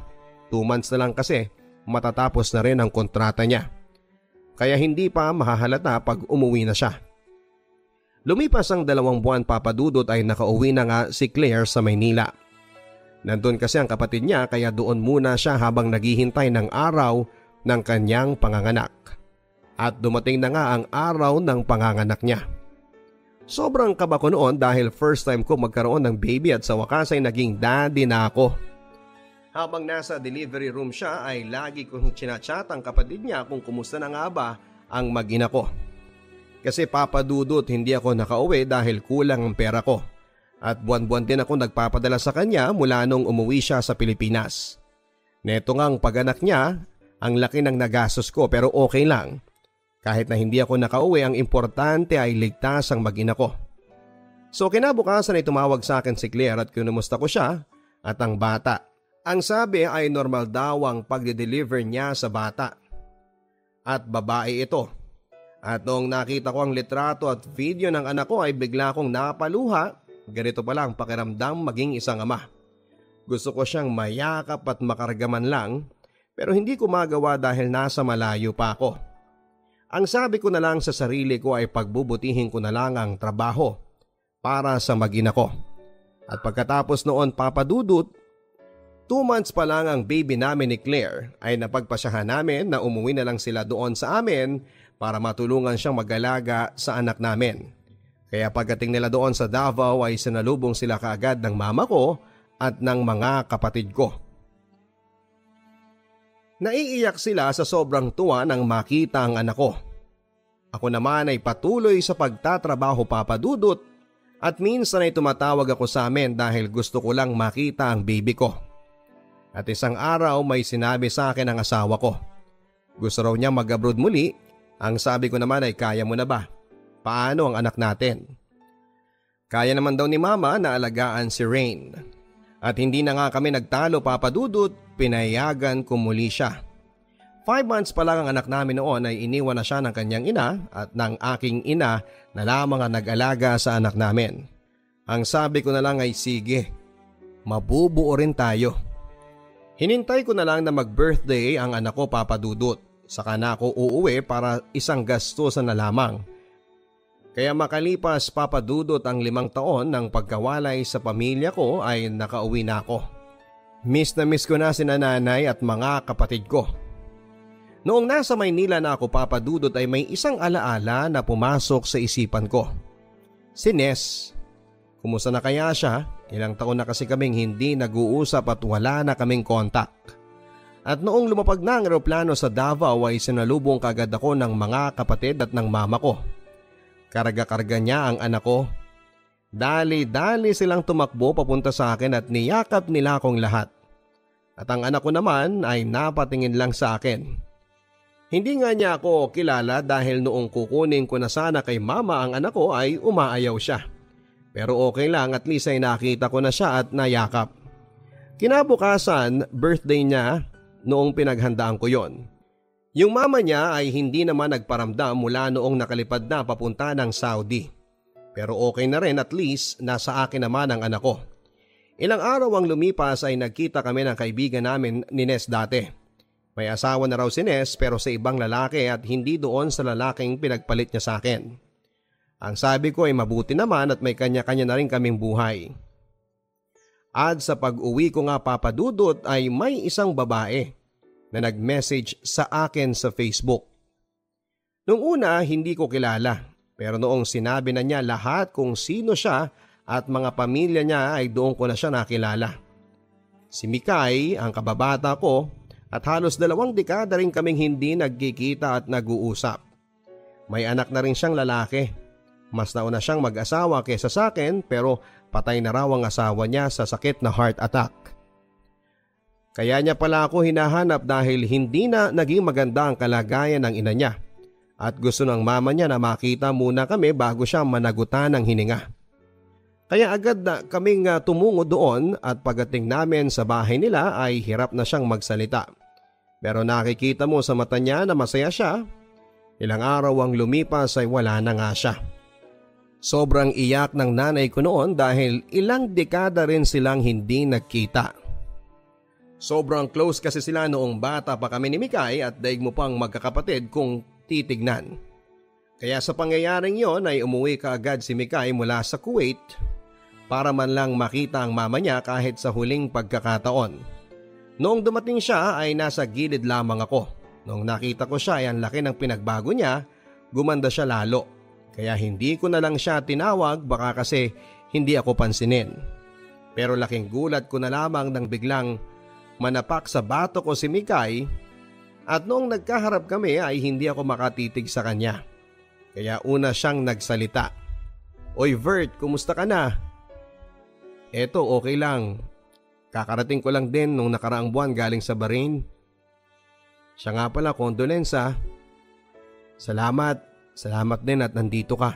2 months na lang kasi matatapos na rin ang kontrata niya. Kaya hindi pa mahahalata pag umuwi na siya. Lumipas ang 2 buwan papadudot ay nakauwi na nga si Claire sa Maynila. Nandun kasi ang kapatid niya kaya doon muna siya habang naghihintay ng araw ng kanyang panganganak. At dumating na nga ang araw ng panganganak niya. Sobrang kaba ko noon dahil first time ko magkaroon ng baby at sa wakas ay naging daddy na ako. Habang nasa delivery room siya ay lagi kong chinachat ang kapatid niya kung kumusta na nga ba ang mag-ina ko. Kasi papadudot hindi ako nakauwi dahil kulang ang pera ko. At buwan-buwan din ako nagpapadala sa kanya mula nung umuwi siya sa Pilipinas. Neto ngang pag-anak niya, ang laki ng nagastos ko pero okay lang. Kahit na hindi ako nakauwi, ang importante ay ligtas ang mag-ina ko. So kinabukasan ay tumawag sa akin si Claire at kinumusta ko siya at ang bata. Ang sabi ay normal daw ang pagde-deliver niya sa bata. At babae ito. At noong nakita ko ang litrato at video ng anak ko ay bigla akong napaluha. Ganito pala ang pakiramdam maging isang ama. Gusto ko siyang mayakap at makargaman lang pero hindi ko magawa dahil nasa malayo pa ako. Ang sabi ko na lang sa sarili ko ay pagbubutihin ko na lang ang trabaho para sa mag-ina ko. At pagkatapos noon papadudot, 2 months pa lang ang baby namin ni Claire ay napagpasyahan namin na umuwi na lang sila doon sa amin para matulungan siyang mag-alaga sa anak namin. Kaya pagdating nila doon sa Davao ay sinalubong sila kaagad ng mama ko at ng mga kapatid ko. Naiiyak sila sa sobrang tuwa nang makita ang anak ko. Ako naman ay patuloy sa pagtatrabaho papadudot at minsan ay tumatawag ako sa amin dahil gusto ko lang makita ang baby ko. At isang araw may sinabi sa akin ang asawa ko. Gusto raw niya mag-abroad muli. Ang sabi ko naman ay kaya mo na ba? Paano ang anak natin? Kaya naman daw ni mama na alagaan si Rain. At hindi na nga kami nagtalo papadudot, pinayagan ko muli siya. 5 months pa lang ang anak namin noon ay iniwan na siya ng kanyang ina at ng aking ina na lamang ang nag-alaga sa anak namin. Ang sabi ko na lang ay sige, mabubuo rin tayo. Hinintay ko na lang na mag-birthday ang anak ko papadudot. Saka na ako uuwi para isang gastusan na lamang. Kaya makalipas papadudot ang 5 taon ng pagkawalay sa pamilya ko ay nakauwi na ako. Miss na miss ko na sina nanay at mga kapatid ko. Noong nasa Maynila na ako papadudot ay may isang alaala na pumasok sa isipan ko. Si Ness. Kumusta na kaya siya? Ilang taon na kasi kaming hindi nag-uusap at wala na kaming kontak. At noong lumapag na ang eroplano sa Davao ay sinalubong kagad ako ng mga kapatid at ng mama ko. Karga-karga niya ang anak ko. Dali-dali silang tumakbo papunta sa akin at niyakap nila akong lahat. At ang anak ko naman ay napatingin lang sa akin. Hindi nga niya ako kilala dahil noong kukunin ko na sana kay mama ang anak ko ay umaayaw siya. Pero okay lang, at least ay nakita ko na siya at nayakap. Kinabukasan, birthday niya. Noong pinaghandaan ko yon. Yung mama niya ay hindi naman nagparamdam mula noong nakalipad na papunta ng Saudi. Pero okay na rin, at least nasa akin naman ang anak ko. Ilang araw ang lumipas ay nagkita kami ng kaibigan namin ni Ness dati. May asawa na raw si Ness pero sa ibang lalaki at hindi doon sa lalaking pinagpalit niya sa akin. Ang sabi ko ay mabuti naman at may kanya-kanya na rin kaming buhay. At sa pag-uwi ko nga papadudot ay may isang babae na nag-message sa akin sa Facebook. Noong una hindi ko kilala pero noong sinabi na niya lahat kung sino siya at mga pamilya niya ay doon ko na siya nakilala. Si Mikay ang kababata ko at halos 2 dekada rin kaming hindi nagkikita at nag-uusap. May anak na rin siyang lalaki. Mas nauna siyang mag-asawa kaysa sa akin pero patay na raw ang asawa niya sa sakit na heart attack. Kaya niya pala ako hinahanap dahil hindi na naging maganda ang kalagayan ng ina niya at gusto ng mama niya na makita muna kami bago siya managutan ng hininga. Kaya agad na kaming tumungo doon at pagdating namin sa bahay nila ay hirap na siyang magsalita. Pero nakikita mo sa mata niya na masaya siya. Ilang araw ang lumipas ay wala na nga siya. Sobrang iyak ng nanay ko noon dahil ilang dekada rin silang hindi nagkita. Sobrang close kasi sila noong bata pa kami ni Mikay at daig mo pang magkakapatid kung titignan. Kaya sa pangyayaring yon ay umuwi kaagad si Mikay mula sa Kuwait para man lang makita ang mama niya kahit sa huling pagkakataon. Noong dumating siya ay nasa gilid lamang ako. Noong nakita ko siya ay ang laki ng pinagbago niya, gumanda siya lalo. Kaya hindi ko na lang siya tinawag baka kasi hindi ako pansinin. Pero laking gulat ko na lamang nang biglang manapak sa bato ko si Mikay at noong nagkaharap kami ay hindi ako makatitig sa kanya. Kaya una siyang nagsalita. "Oy Vert, kumusta ka na?" "Eto, okay lang. Kakarating ko lang din nung nakaraang buwan galing sa Bahrain." "Siya nga pala, kondolensa." Salamat din at nandito ka."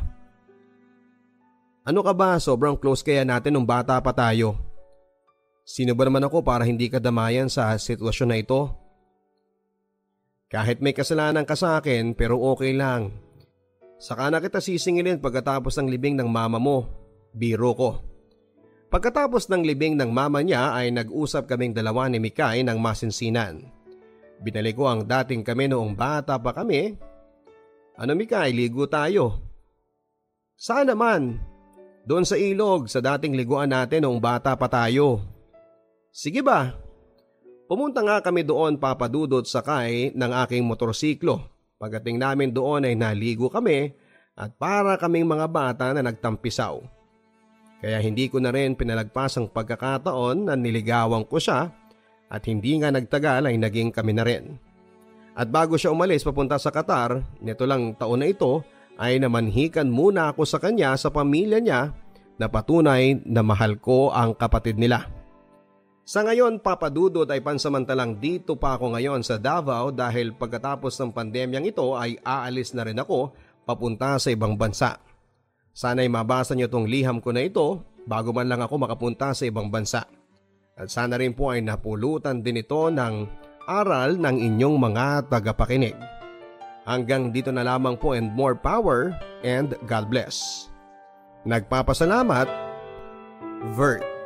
"Ano ka ba, sobrang close kaya natin nung bata pa tayo. Sino ba naman ako para hindi ka damayan sa sitwasyon na ito?" "Kahit may kasalanan ka sa akin pero okay lang. Saka na kita sisingilin pagkatapos ng libing ng mama mo." Biro ko. Pagkatapos ng libing ng mama niya ay nag-usap kaming dalawa ni Mikay ng masinsinan. Binalik ko ang dating kami noong bata pa kami. "Ano Mikay, ligo tayo?" "Saan naman?" "Doon sa ilog, sa dating liguan natin noong bata pa tayo." "Sige ba?" Pumunta nga kami doon papadudot sakay ng aking motorsiklo. Pagdating namin doon ay naligo kami at para kaming mga bata na nagtampisaw. Kaya hindi ko na rin pinalagpas ang pagkakataon na niligawan ko siya at hindi nga nagtagal ay naging kami na rin. At bago siya umalis papunta sa Qatar, nito lang taon na ito ay namanhikan muna ako sa kanya sa pamilya niya na patunay na mahal ko ang kapatid nila. Sa ngayon papadudod ay pansamantalang dito pa ako ngayon sa Davao dahil pagkatapos ng pandemyang ito ay aalis na rin ako papunta sa ibang bansa. Sana'y mabasa niyo tong liham ko na ito bago man lang ako makapunta sa ibang bansa. At sana rin po ay napulutan din ito ng aral ng inyong mga tagapakinig. Hanggang dito na lamang po and more power and God bless. Nagpapasalamat, Vert.